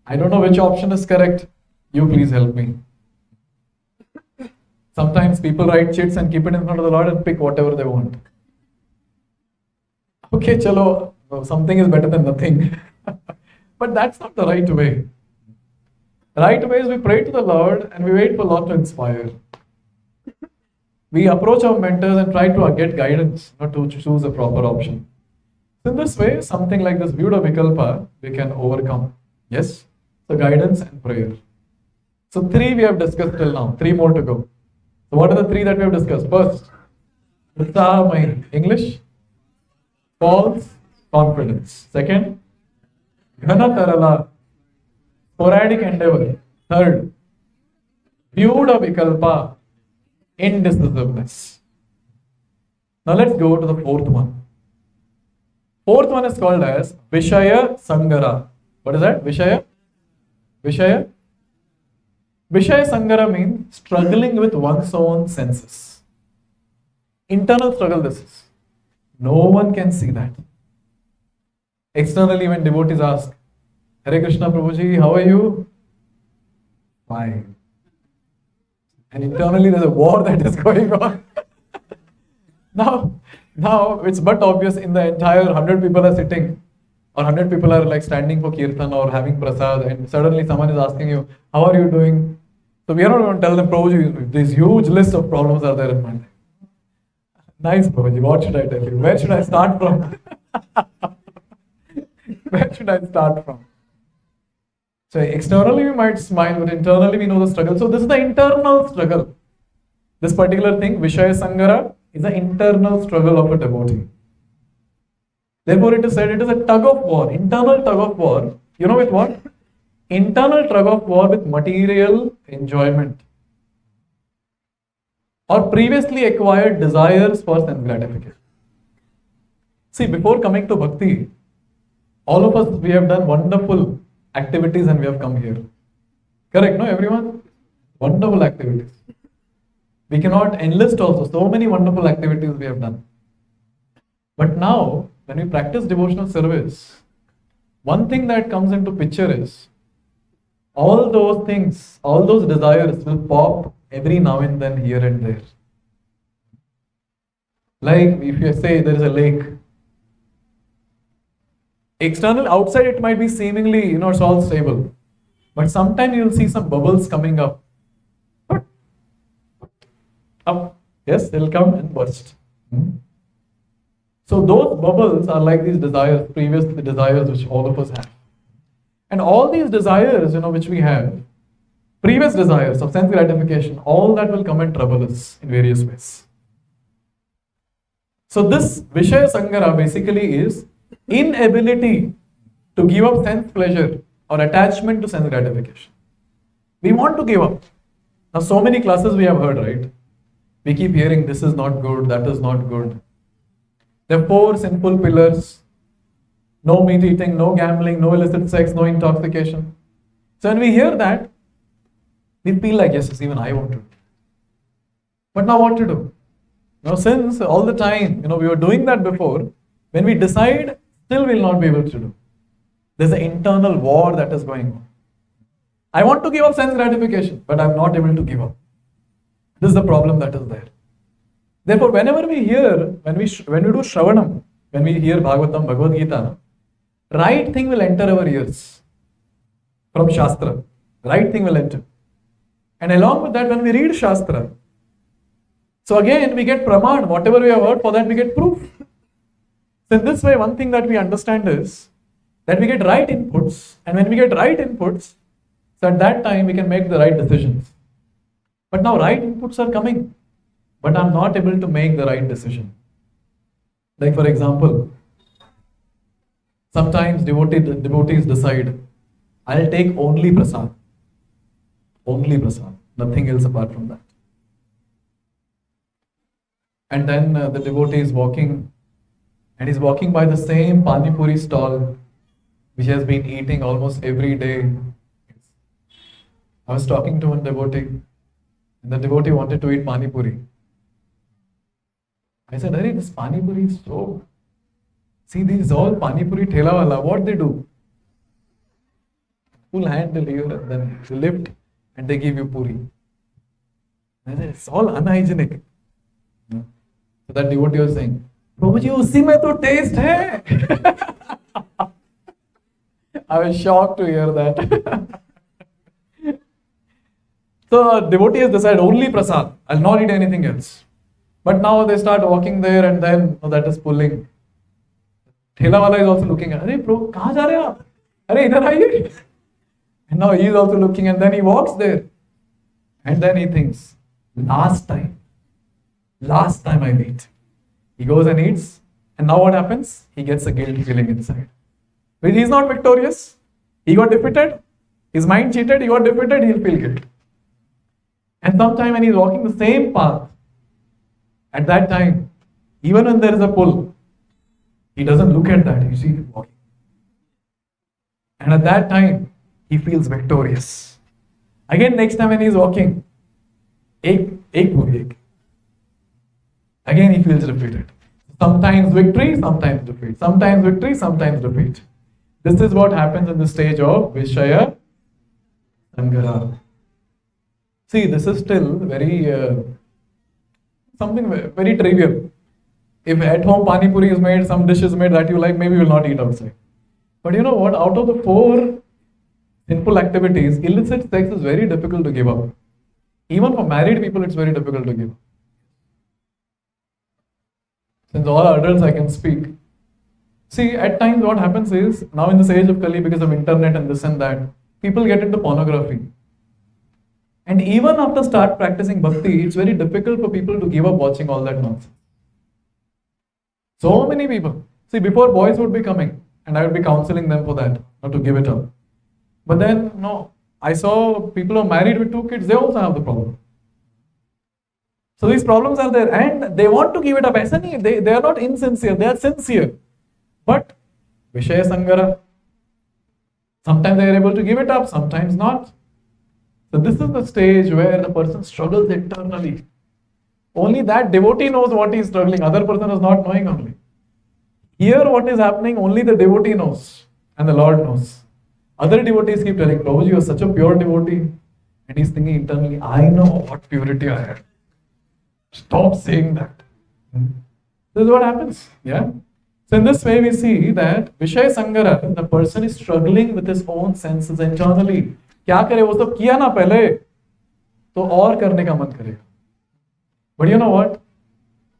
I don't know which option is correct. You please help me. Sometimes people write chits and keep it in front of the Lord and pick whatever they want. Okay, chalo, something is better than nothing. But that's not the right way. The right way is we pray to the Lord and we wait for the Lord to inspire. We approach our mentors and try to get guidance, not to choose a proper option. So in this way, something like this Vyuda Vikalpa, we can overcome. Yes? So guidance and prayer. So 3 we have discussed till now, 3 more to go. So what are the 3 that we have discussed? First, Utsahamai, English, false confidence. Second, Ghanatarala, sporadic endeavor. Third, Vyuda Vikalpa, indecisiveness. Now let's go to the 4th one. 4th one is called as Vishaya Sangara. What is that? Vishaya? Vishaya Sangara means struggling with one's own senses. Internal struggle this is. No one can see that. Externally, when devotees ask, Hare Krishna Prabhuji, how are you? Fine. And internally there's a war that is going on. Now it's but obvious in the entire 100 people are sitting or 100 people are like standing for kirtan or having prasad and suddenly someone is asking you, how are you doing? So we are not going to tell them, Prabhuji, this huge list of problems are there in my life. Nice, Prabhuji, what should I tell you? Where should I start from? Where should I start from? So externally we might smile, but internally we know the struggle. So this is the internal struggle. This particular thing, Vishaya Sangara, is the internal struggle of a devotee. Therefore it is said it is a tug of war, internal tug of war. You know with what? Internal tug of war with material enjoyment or previously acquired desires for sense gratification. See, before coming to bhakti, all of us, we have done wonderful activities and we have come here. Correct, no, everyone? Wonderful activities. We cannot enlist also, so many wonderful activities we have done. But now, when we practice devotional service, one thing that comes into picture is, all those things, all those desires will pop every now and then here and there. Like if you say there is a lake, external, outside it might be seemingly, it's all stable. But sometimes you'll see some bubbles coming up. Yes, they'll come and burst. So those bubbles are like these desires, previous desires which all of us have. And all these desires, which we have, previous desires of sense gratification, all that will come and trouble us in various ways. So this Vishaya Sangara basically is inability to give up sense pleasure or attachment to sense gratification. We want to give up. Now so many classes we have heard, right? We keep hearing this is not good, that is not good. There are 4 sinful pillars. No meat eating, no gambling, no illicit sex, no intoxication. So when we hear that, we feel like, yes, even I want to. But now what to do? Now since all the time, we were doing that before, when we decide, still we will not be able to do. There's an internal war that is going on. I want to give up sense gratification, but I'm not able to give up. This is the problem that is there. Therefore, whenever we hear, when we do Shravanam, when we hear Bhagavatam, Bhagavad Gita, right thing will enter our ears from Shastra. Right thing will enter. And along with that, when we read Shastra, so again we get Praman, whatever we have heard, for that we get proof. So in this way, one thing that we understand is that we get right inputs, and when we get right inputs, so at that time we can make the right decisions. But now right inputs are coming, but I'm not able to make the right decision. Like for example, sometimes devotees decide, I'll take only prasad. Only prasad, nothing else apart from that. And then the devotee is walking, and he's walking by the same Pani Puri stall which he has been eating almost every day. I was talking to one devotee, and the devotee wanted to eat Pani Puri. I said, Arey, this Pani Puri is so. See, these all Pani Puri Thela wala, what they do? Full handle here and then you lift and they give you puri. I said, it's all unhygienic. So that devotee was saying, Prabhuji, usi mein to taste hai. I was shocked to hear that. So devotees decide only prasad. I'll not eat anything else. But now they start walking there and then that is pulling. Thela wala is also looking at, Arey bro, kahan ja rahe aap? Arey idhar aaiye. And now he is also looking and then he walks there. And then he thinks, last time I'll eat. He goes and eats. And now what happens? He gets a guilt feeling inside. But he's not victorious. He got defeated. His mind cheated. He got defeated. He'll feel guilt. And sometime when he's walking the same path, at that time, even when there is a pull, he doesn't look at that. You see him walking. And at that time, he feels victorious. Again, next time when he's walking, ek puri. Again, he feels defeated. Sometimes victory, sometimes defeat. Sometimes victory, sometimes defeat. This is what happens in the stage of Vishaya Sangara. See, this is still something very trivial. If at home Pani Puri is made, some dish is made that you like, maybe you will not eat outside. But you know what? Out of the 4 sinful activities, illicit sex is very difficult to give up. Even for married people, it's very difficult to give up. Since all are adults, I can speak. See, at times what happens is, now in this age of Kali, because of internet and this and that, people get into pornography. And even after start practicing bhakti, it's very difficult for people to give up watching all that nonsense. So many people. See, before boys would be coming, and I would be counseling them for that, not to give it up. But then, no, I saw people who are married with 2 kids, they also have the problem. So these problems are there, and they want to give it up. They are not insincere, they are sincere. But Vishaya Sangara, sometimes they are able to give it up, sometimes not. So this is the stage where the person struggles internally. Only that devotee knows what he is struggling, other person is not knowing only. Here what is happening, only the devotee knows and the Lord knows. Other devotees keep telling, Prabhuji, you are such a pure devotee. And he's thinking internally, I know what purity I have. Stop saying that. This is what happens. Yeah. So in this way we see that Vishaya Sangara, the person is struggling with his own senses internally. क्या करे वो सब किया ना पहले तो और करने का मन करेगा. But you know what?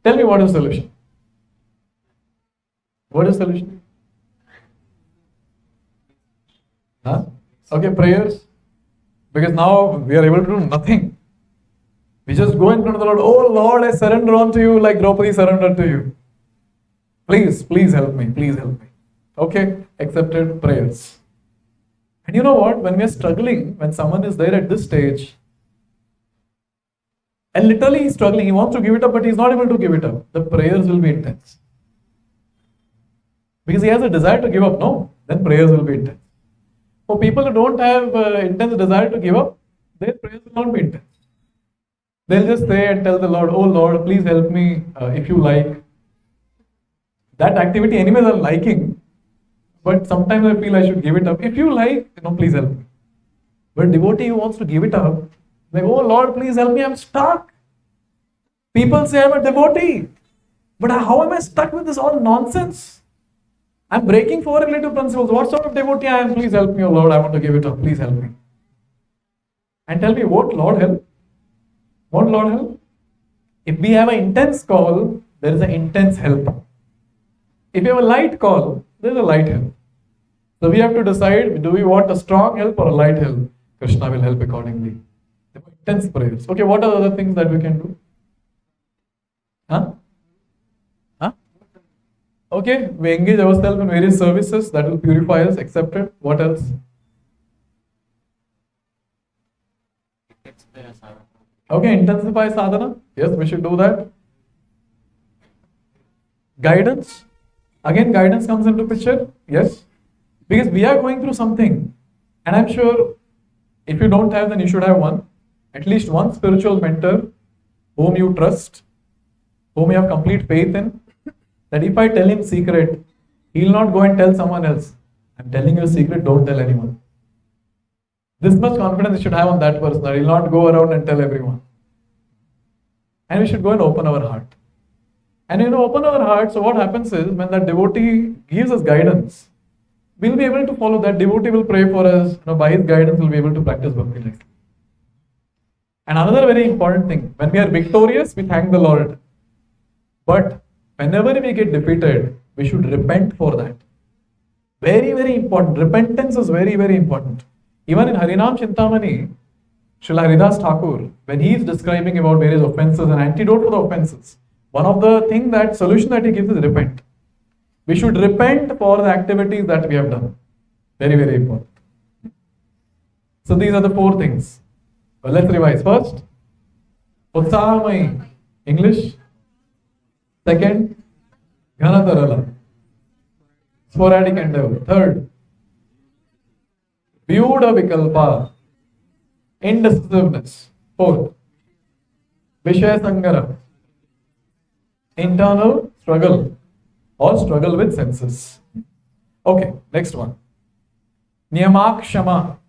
Tell me what is the solution? What is the solution? Huh? Okay, prayers. Because now we are able to do nothing. We just go in front of the Lord. Oh Lord, I surrender unto you like Draupadi surrendered to you. Please help me. Please help me. Okay, accepted prayers. And you know what? When we are struggling, when someone is there at this stage, and literally he's struggling, he wants to give it up, but he's not able to give it up, the prayers will be intense. Because he has a desire to give up, no, then prayers will be intense. For people who don't have intense desire to give up, their prayers will not be intense. They'll just say and tell the Lord, oh Lord, please help me if you like. That activity anyways I'm liking, but sometimes I feel I should give it up. If you like, please help me. But devotee who wants to give it up, like, oh Lord, please help me, I'm stuck. People say I'm a devotee, but how am I stuck with this all nonsense? I'm breaking 4 relative principles. What sort of devotee I am? Please help me, oh Lord, I want to give it up. Please help me. And tell me, what Lord help? What Lord help? If we have an intense call, there is an intense help. If you have a light call, there is a light help. So we have to decide, do we want a strong help or a light help? Krishna will help accordingly. Intense prayers. Okay, what are the other things that we can do? Huh? Okay, we engage ourselves in various services that will purify us, accepted. What else? Okay, intensify sadhana. Yes, we should do that. Guidance. Again, guidance comes into picture. Yes. Because we are going through something. And I'm sure if you don't have, then you should have one. At least one spiritual mentor whom you trust, whom you have complete faith in, that if I tell him secret, he'll not go and tell someone else. I'm telling you a secret, don't tell anyone. This much confidence you should have on that person, that he'll not go around and tell everyone. And we should go and open our heart. And open our heart, so what happens is, when that devotee gives us guidance, we'll be able to follow that. Devotee will pray for us, by his guidance we'll be able to practice bhakti next. And another very important thing, when we are victorious, we thank the Lord. But whenever we get defeated, we should repent for that. Very, very important. Repentance is very, very important. Even in Harinam Chintamani, Srila Haridas Thakur, when he is describing about various offenses and antidote for the offenses, one of the things, that solution that he gives is repent. We should repent for the activities that we have done. Very, very important. So these are the 4 things. Well, let's revise. First, Utsahamai, English. Second, Ghanatarala, sporadic endeavor. Third, Vyuda Vikalpa, indecisiveness. Fourth, Vishaya Sangara, internal struggle or struggle with senses. Okay, next one. Niyamak Shama.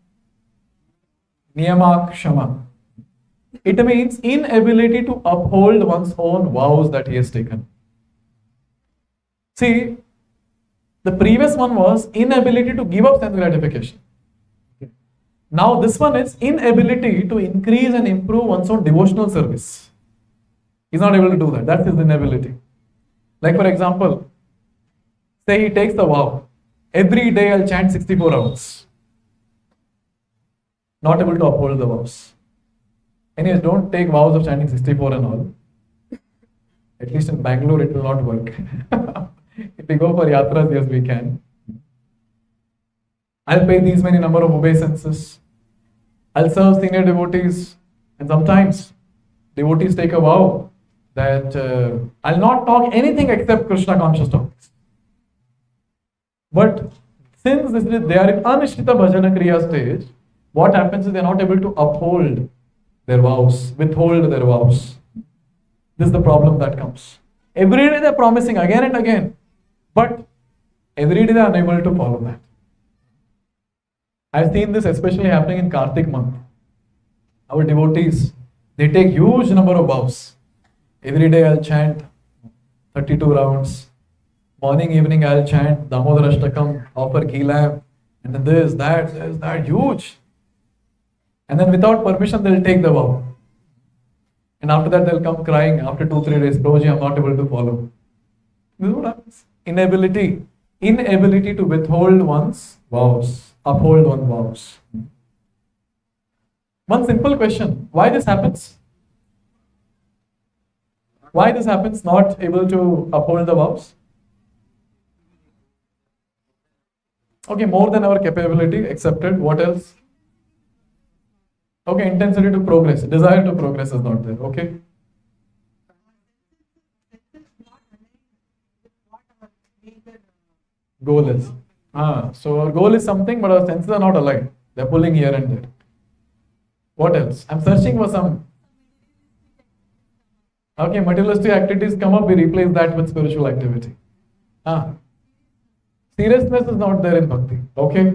Niyamak Shama. It means inability to uphold one's own vows that he has taken. See, the previous one was inability to give up sense gratification. Now this one is inability to increase and improve one's own devotional service. He's not able to do that. That's his inability. Like for example, say he takes the vow, every day I'll chant 64 hours. Not able to uphold the vows. Anyways, don't take vows of chanting 64 and all. At least in Bangalore it will not work. If we go for yatras, yes we can. I'll pay these many number of obeisances. I'll serve senior devotees. And sometimes devotees take a vow that I'll not talk anything except Krishna conscious topics. But since they are in Anishtita Bhajana Kriya stage, what happens is they are not able to uphold their vows, withhold their vows. This is the problem that comes. Every day they are promising again and again, but every day they are unable to follow that. I've seen this especially happening in Karthik month. Our devotees, they take huge number of vows. Every day I'll chant 32 rounds. Morning, evening I'll chant Damodar Ashtakam, offer ghee lamp, and then this, that, huge. And then without permission they'll take the vow. And after that they'll come crying after 2-3 days, Prabhuji, I'm not able to follow. This is what happens. Inability to withhold one's vows, uphold one's vows. One simple question, why this happens? Why this happens, not able to uphold the vows? Okay, more than our capability, accepted. What else? Okay, intensity to progress, desire to progress is not there. Okay. Goal is. So our goal is something, but our senses are not aligned. They're pulling here and there. What else? I'm searching for some. Okay, materialistic activities come up, we replace that with spiritual activity. Seriousness is not there in bhakti. Okay.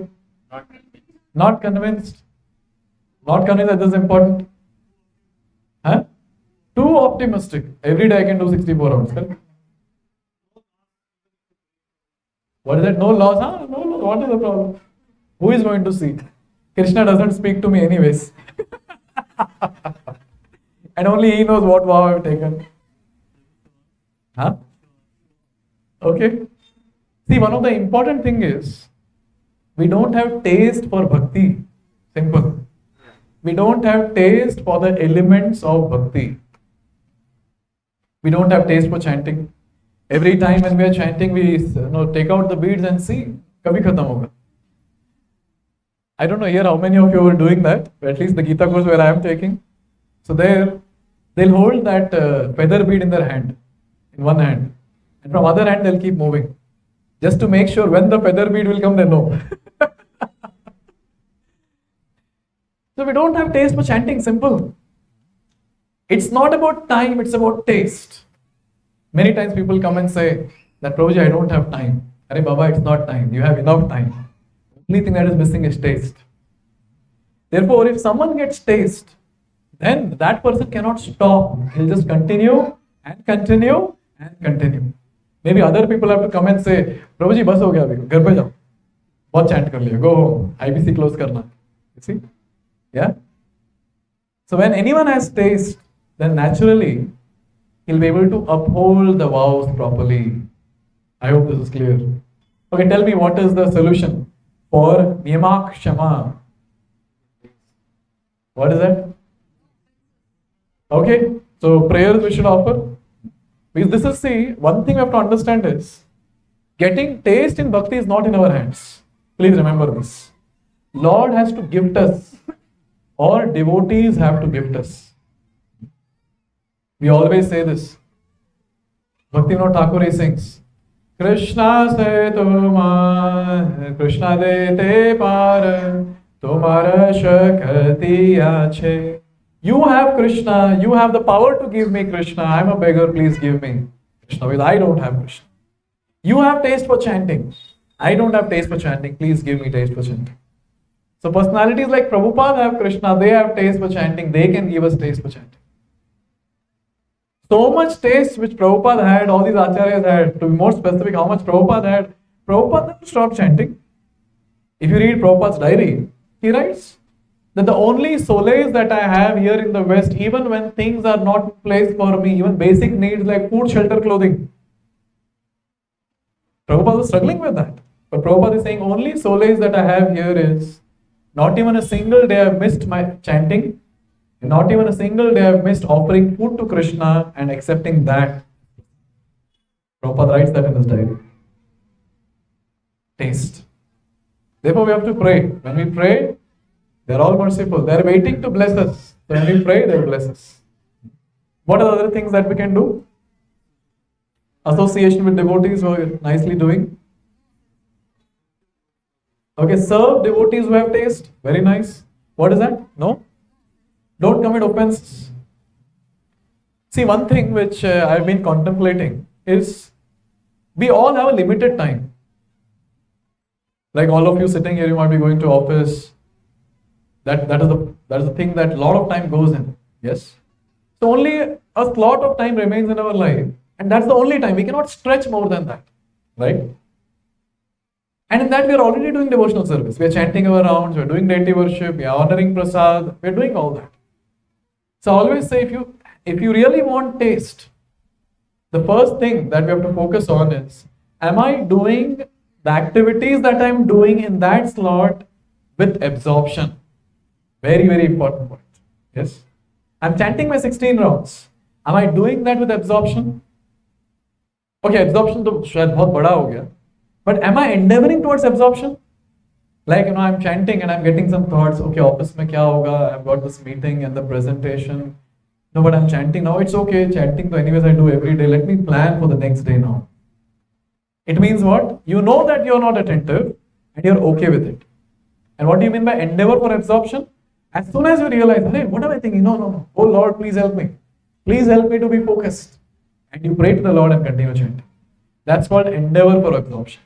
Not convinced. Not convinced that this is important. Too optimistic. Every day I can do 64 hours. Correct? What is that? No laws? No laws. What is the problem? Who is going to see? Krishna doesn't speak to me anyways. And only he knows what vow I have taken. Okay. See, one of the important thing is, we don't have taste for bhakti. Simple. We don't have taste for the elements of bhakti. We don't have taste for chanting. Every time when we are chanting, we take out the beads and see, kabhi khatam hoga. I don't know here how many of you are doing that, but at least the Gita course where I am taking. So they'll hold that feather bead in their hand, in one hand, and from other hand they'll keep moving, just to make sure when the feather bead will come, they know. So we don't have taste for chanting, simple. It's not about time, it's about taste. Many times people come and say that, Prabhuji, I don't have time. Arey Baba, it's not time. You have enough time. Only thing that is missing is taste. Therefore, if someone gets taste, then that person cannot stop. He'll just continue and continue and continue. Maybe other people have to come and say, Prabhuji, bas ho gaya abhi, ghar pe jao. बहुत chant कर लिया, go home, IBC close करना. You see? Yeah? So when anyone has taste, then naturally he'll be able to uphold the vows properly. I hope this is clear. Okay, tell me what is the solution for Niyamak Shama? What is that? Okay, so prayers we should offer. Because this is, see, one thing we have to understand is, getting taste in bhakti is not in our hands. Please remember this. Lord has to gift us, or devotees have to gift us. We always say this. Bhaktivinoda Thakur sings, Krishna se tumar, Krishna de te par, tumara shakti ache. You have Krishna, you have the power to give me Krishna. I'm a beggar, please give me Krishna. Because I don't have Krishna. You have taste for chanting. I don't have taste for chanting. Please give me taste for chanting. So personalities like Prabhupada have Krishna. They have taste for chanting. They can give us taste for chanting. So much taste which Prabhupada had, all these acharyas had. To be more specific, how much Prabhupada had. Prabhupada never stopped chanting. If you read Prabhupada's diary, he writes that the only solace that I have here in the West, even when things are not in place for me, even basic needs like food, shelter, clothing. Prabhupada was struggling with that. But Prabhupada is saying, only solace that I have here is, not even a single day I've missed my chanting, not even a single day I've missed offering food to Krishna and accepting that. Prabhupada writes that in his diary. Taste. Therefore we have to pray. When we pray, they're all merciful. They're waiting to bless us. So when we pray, they'll bless us. What are the other things that we can do? Association with devotees, we're nicely doing. Okay, serve devotees who have taste. Very nice. What is that? No? Don't commit offenses. See, one thing which I've been contemplating is, we all have a limited time. Like all of you sitting here, you might be going to office. That is the thing that a lot of time goes in. Yes? So only a slot of time remains in our life. And that's the only time. We cannot stretch more than that. Right? And in that we are already doing devotional service. We are chanting our rounds, we are doing deity worship, we are honoring prasad, we are doing all that. So I always say, if you really want taste, the first thing that we have to focus on is, am I doing the activities that I am doing in that slot with absorption? Very, very important point. Yes? I'm chanting my 16 rounds. Am I doing that with absorption? Okay, absorption to shayad bahut bada ho gaya. But am I endeavoring towards absorption? Like, I'm chanting and I'm getting some thoughts. Okay, office mein kya hoga? I've got this meeting and the presentation. No, but I'm chanting now. It's okay. Chanting, so anyways, I do every day. Let me plan for the next day now. It means what? You know that you're not attentive and you're okay with it. And what do you mean by endeavor for absorption? As soon as you realize, hey, what am I thinking? No. Oh Lord, please help me. Please help me to be focused. And you pray to the Lord and continue chanting. That's called endeavor for absorption.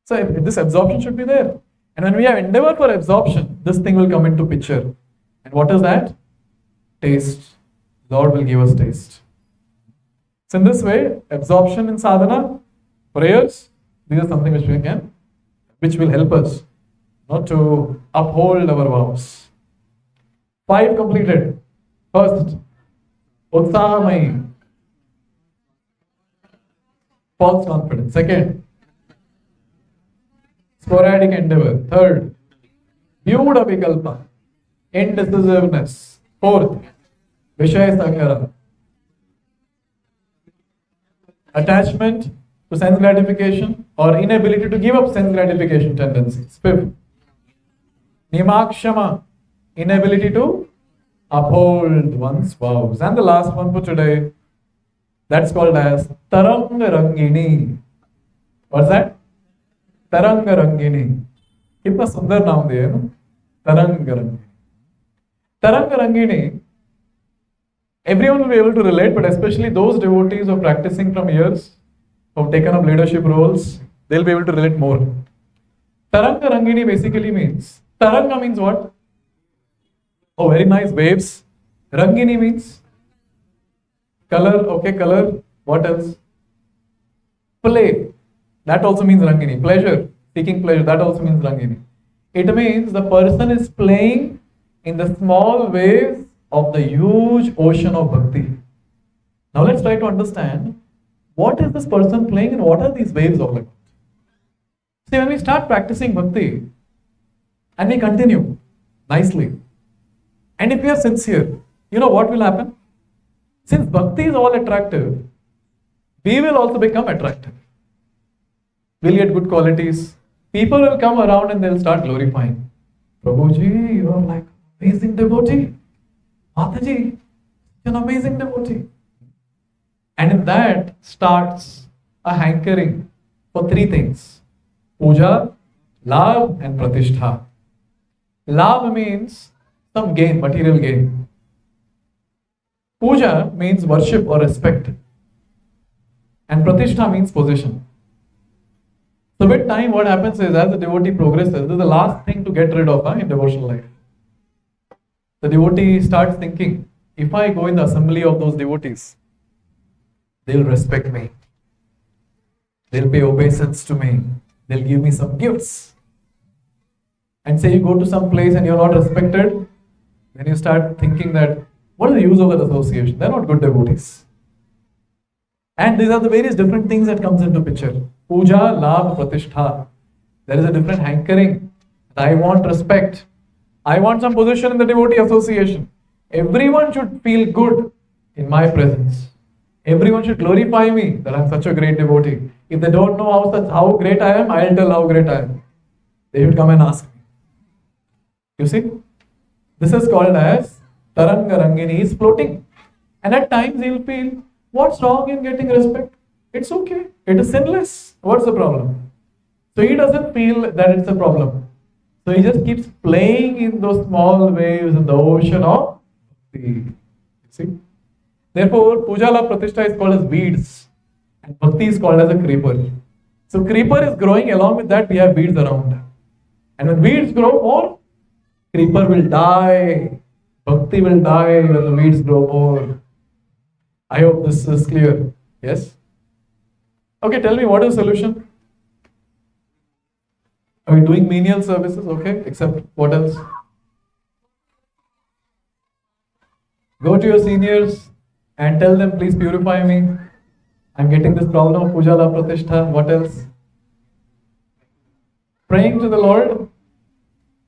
So this absorption should be there. And when we have endeavor for absorption, this thing will come into picture. And what is that? Taste. Lord will give us taste. So in this way, absorption in sadhana, prayers, these are something which will help us not to uphold our vows. 5 completed. First, utsahamai, false confidence. Second, sporadic endeavor. Third, vyuda vikalpa, indecisiveness. Fourth, vishaya sangara, attachment to sense gratification or inability to give up sense gratification tendencies. Fifth, nimakshama, inability to uphold one's vows. And the last one for today, that's called as Taranga Rangini. What's that? Taranga Rangini. कितना सुंदर नाम दिया है, ना? Taranga Rangini. Taranga Rangini Everyone will be able to relate, but especially those devotees who are practicing from years, who have taken up leadership roles, they'll be able to relate more. Taranga Rangini basically means, Taranga means what? Oh, very nice, waves. Rangini means color, okay, color. What else? Play. That also means Rangini. Pleasure, seeking pleasure, that also means Rangini. It means the person is playing in the small waves of the huge ocean of bhakti. Now let's try to understand what is this person playing and what are these waves all about. See, when we start practicing bhakti and we continue nicely, and if we are sincere, you know what will happen? Since bhakti is all attractive, we will also become attractive. We'll get good qualities. People will come around and they'll start glorifying. Prabhuji, you are like amazing devotee. Mataji, an amazing devotee. And in that starts a hankering for three things. Puja, Labh and Pratishtha. Labh means some gain, material gain. Puja means worship or respect. And Pratishtha means position. So with time what happens is as the devotee progresses, this is the last thing to get rid of in devotional life. The devotee starts thinking, if I go in the assembly of those devotees, they'll respect me. They'll pay obeisance to me. They'll give me some gifts. And say you go to some place and you're not respected, then you start thinking that, what is the use of that association? They're not good devotees. And these are the various different things that comes into picture. Puja, Labh, Pratishtha. There is a different hankering. I want respect. I want some position in the devotee association. Everyone should feel good in my presence. Everyone should glorify me that I'm such a great devotee. If they don't know how great I am, I'll tell how great I am. They should come and ask me. You see? This is called as Taranga Rangini. He is floating. And at times he will feel, what's wrong in getting respect? It's okay. It is sinless. What's the problem? So he doesn't feel that it's a problem. So he just keeps playing in those small waves in the ocean of bhakti. See? Therefore, Puja, Labh, Pratishtha is called as weeds. And bhakti is called as a creeper. So creeper is growing, along with that we have weeds around. And when weeds grow more, creeper will die. Bhakti will die when the weeds grow more. I hope this is clear. Yes? Okay, tell me what is the solution? Are we doing menial services? Okay, except what else? Go to your seniors and tell them, please purify me. I'm getting this problem of Puja, Labh, Pratishtha. What else? Praying to the Lord.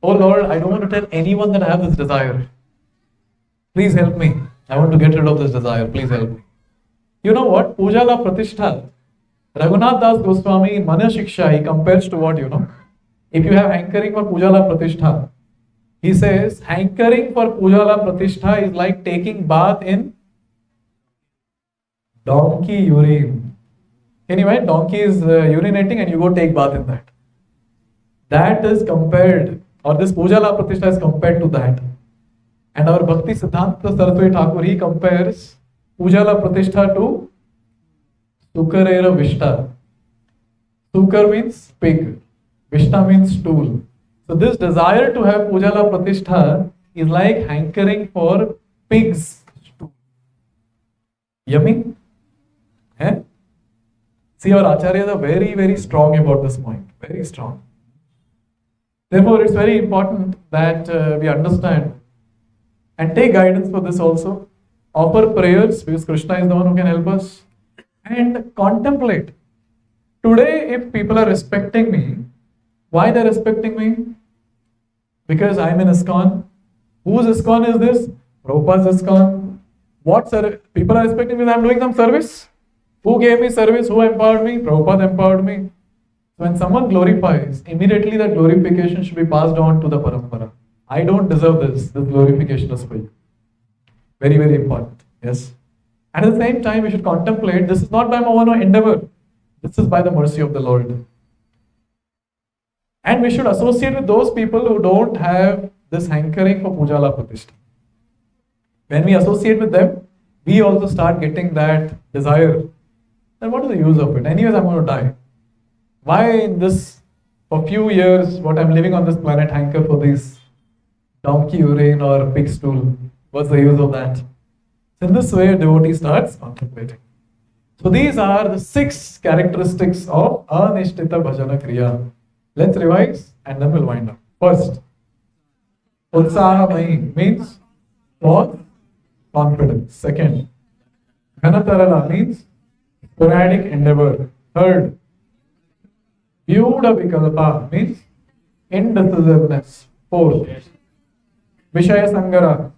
Oh Lord, I don't want to tell anyone that I have this desire. Please help me. I want to get rid of this desire. Please help me. You know what? Puja, Labh, Pratishtha. Raghunath Das Goswami in Manya Shiksha, he compares to what, you know? If you have hankering for Puja, Labh, Pratishtha, he says hankering for Puja, Labh, Pratishtha is like taking bath in donkey urine. Can you imagine? Donkey is urinating and you go take bath in that. That is compared, or this Puja, Labh, Pratishtha is compared to that. And our Bhakti Siddhanta Saraswati Thakur, he compares Puja, Labh, Pratishtha to Sukarera Vishta. Sukar means pig. Vishta means stool. So this desire to have Puja, Labh, Pratishtha is like hankering for pig's stool. Yummy? Eh? See, our acharyas are very, very strong about this point. Very strong. Therefore, it's very important that we understand and take guidance for this also. Offer prayers because Krishna is the one who can help us. And contemplate. Today, if people are respecting me, why they're respecting me? Because I'm in ISKCON. Whose ISKCON is this? Prabhupada's ISKCON. What people are respecting me because I'm doing some service? Who gave me service? Who empowered me? Prabhupada empowered me. So when someone glorifies, immediately that glorification should be passed on to the parampara. I don't deserve this. This glorification is for you. Very, very important. Yes. And at the same time, we should contemplate, this is not by my own endeavor. This is by the mercy of the Lord. And we should associate with those people who don't have this hankering for Puja, Labh, Pratishtha. When we associate with them, we also start getting that desire, then what is the use of it? Anyways, I'm going to die. Why in this, for few years, what I'm living on this planet, hanker for this donkey urine or pig stool? What's the use of that? So in this way, a devotee starts contemplating. So these are the 6 characteristics of anishtita bhajana kriya. Let's revise and then we'll wind up. First, utsahamai means for confidence. Second, ghanatarala means sporadic endeavor. Third, vyuda vikalpa means indecisiveness. Fourth, vishaya sangara,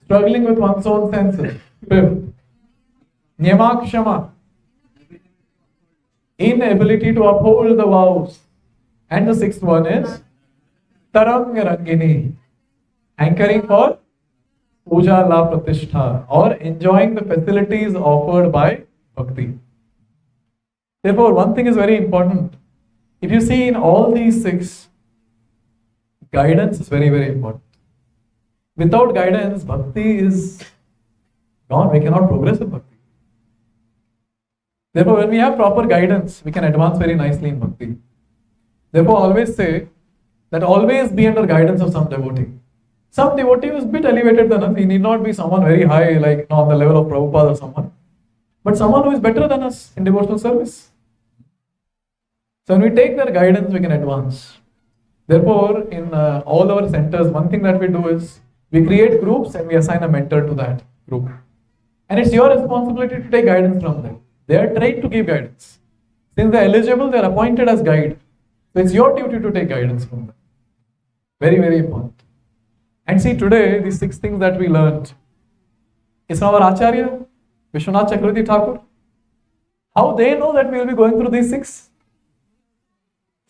struggling with one's own senses. Fifth, nyamakshama, inability to uphold the vows. And the 6th one is taranga rangini, anchoring for puja la pratishtha, or enjoying the facilities offered by bhakti. Therefore, one thing is very important. If you see in all these 6, guidance is very, very important. Without guidance, bhakti is gone. We cannot progress in bhakti. Therefore, when we have proper guidance, we can advance very nicely in bhakti. Therefore, I always say that always be under guidance of some devotee. Some devotee who is a bit elevated than us. He need not be someone very high, like on the level of Prabhupada or someone, but someone who is better than us in devotional service. So when we take their guidance, we can advance. Therefore, in all our centers, one thing that we do is we create groups and we assign a mentor to that group. And it's your responsibility to take guidance from them. They are trained to give guidance. Since they are eligible, they are appointed as guide. So it's your duty to take guidance from them. Very, very important. And see, today, these 6 things that we learned is from our Acharya, Vishwanath Chakravarti Thakur. How they know that we will be going through these 6?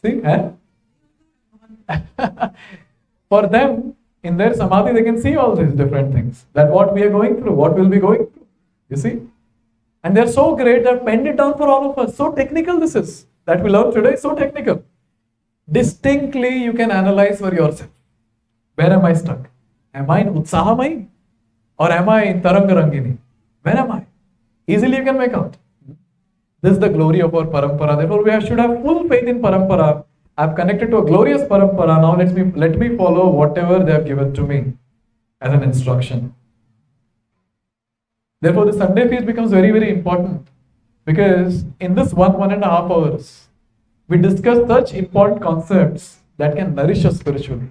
See, for them, in their samadhi, they can see all these different things. That what we are going through, what we'll be going through. You see? And they're so great, they've penned it down for all of us. So technical this is, that we learn today, so technical. Distinctly, you can analyze for yourself. Where am I stuck? Am I in Utsahamai? Or am I in Taranga Rangini? Where am I? Easily you can make out. This is the glory of our parampara. Therefore, we should have full faith in parampara. I've connected to a glorious parampara. Now let me follow whatever they have given to me as an instruction. Therefore, the Sunday feast becomes very, very important, because in this 1.5 hours, we discuss such important concepts that can nourish us spiritually.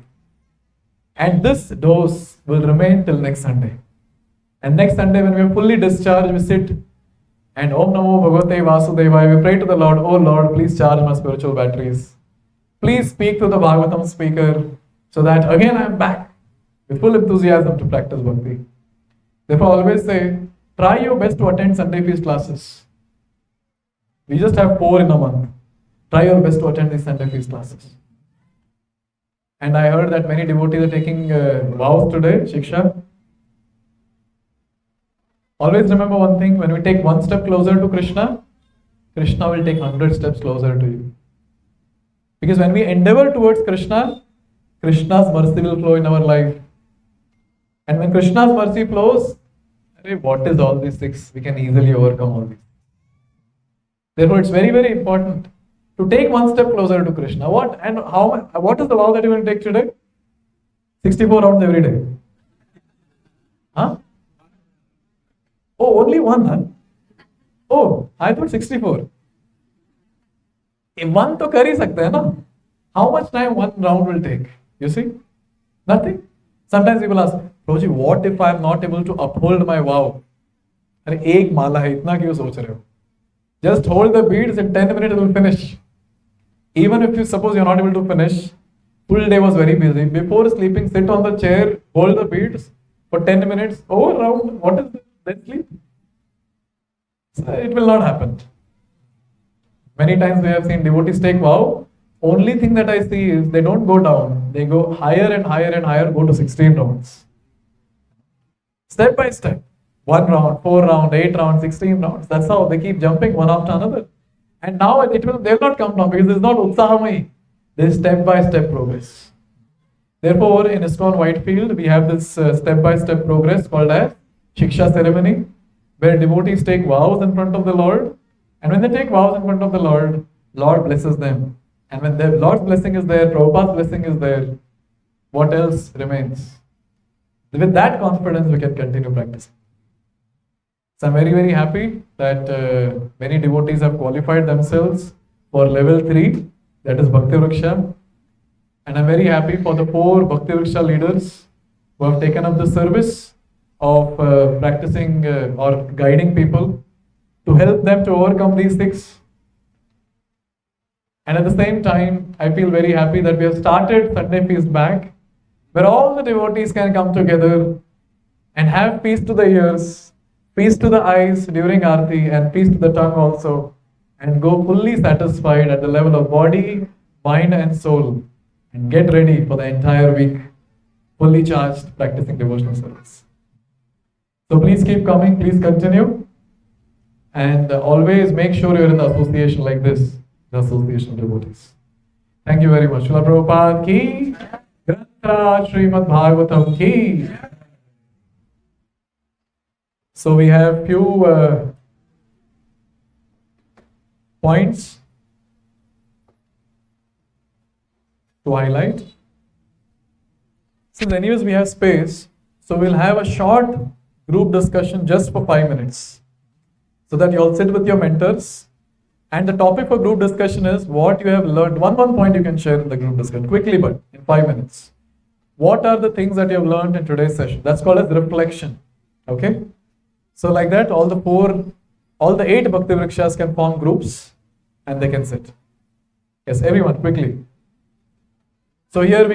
And this dose will remain till next Sunday. And next Sunday, when we are fully discharged, we sit and Om Namo Bhagavate Vasudevaya. We pray to the Lord, oh Lord, please charge my spiritual batteries. Please speak to the Bhagavatam speaker, so that again I am back with full enthusiasm to practice bhakti. Therefore, I always say, try your best to attend Sunday feast classes. We just have 4 in a month. Try your best to attend these Sunday feast classes. And I heard that many devotees are taking vows today, Shiksha. Always remember one thing, when we take 1 step closer to Krishna, Krishna will take 100 steps closer to you. Because when we endeavor towards Krishna, Krishna's mercy will flow in our life. And when Krishna's mercy flows, what is all these 6? We can easily overcome all these. Therefore, it's very, very important to take 1 step closer to Krishna. What is the vow that you will take today? 64 rounds every day. Huh? Oh, only 1, huh? Oh, I thought 64. If 1 to carry sakta hai na? How much time 1 round will take? You see? Nothing. Sometimes people ask, Prabhuji, what if I am not able to uphold my vow? अरे एक माला है, इतना क्यों सोच रहे हो? Just hold the beads, in 10 minutes it will finish. Even if you suppose you're not able to finish, full day was very busy. Before sleeping, sit on the chair, hold the beads for 10 minutes, over round, what is this? Then sleep. So it will not happen. Many times we have seen devotees take vow. Only thing that I see is they don't go down. They go higher and higher and higher, go to 16 rounds. Step by step. 1 round, 4 round, 8 rounds, 16 rounds. That's how they keep jumping one after another. And now they'll not come down, because it's not Utsahamai. This step by step progress. Therefore, in ISKCON Whitefield, we have this step by step progress called as Shiksha ceremony, where devotees take vows in front of the Lord. And when they take vows in front of the Lord, Lord blesses them. And when the Lord's blessing is there, Prabhupada's blessing is there, what else remains? With that confidence, we can continue practicing. So I'm very, very happy that many devotees have qualified themselves for level 3, that is Bhakti Vriksha. And I'm very happy for the 4 Bhakti Vriksha leaders who have taken up the service of practicing or guiding people to help them to overcome these 6. And at the same time, I feel very happy that we have started Sunday Feast back, where all the devotees can come together and have peace to the ears, peace to the eyes during Aarti, and peace to the tongue also, and go fully satisfied at the level of body, mind and soul, and get ready for the entire week, fully charged, practicing devotional service. So please keep coming, please continue, and always make sure you're in the association like this, the association of devotees. Thank you very much. Srila Prabhupada ki, Grantha Srimad Bhagavatam ki. So we have few points to highlight. Since anyways we have space, so we'll have a short group discussion just for 5 minutes, so that you all sit with your mentors. And the topic for group discussion is what you have learned. One point you can share in the group discussion, quickly but in 5 minutes. What are the things that you have learned in today's session? That's called as reflection. Okay? So like that, all the 8 Bhakti Vrikshas can form groups and they can sit. Yes, everyone, quickly. So here we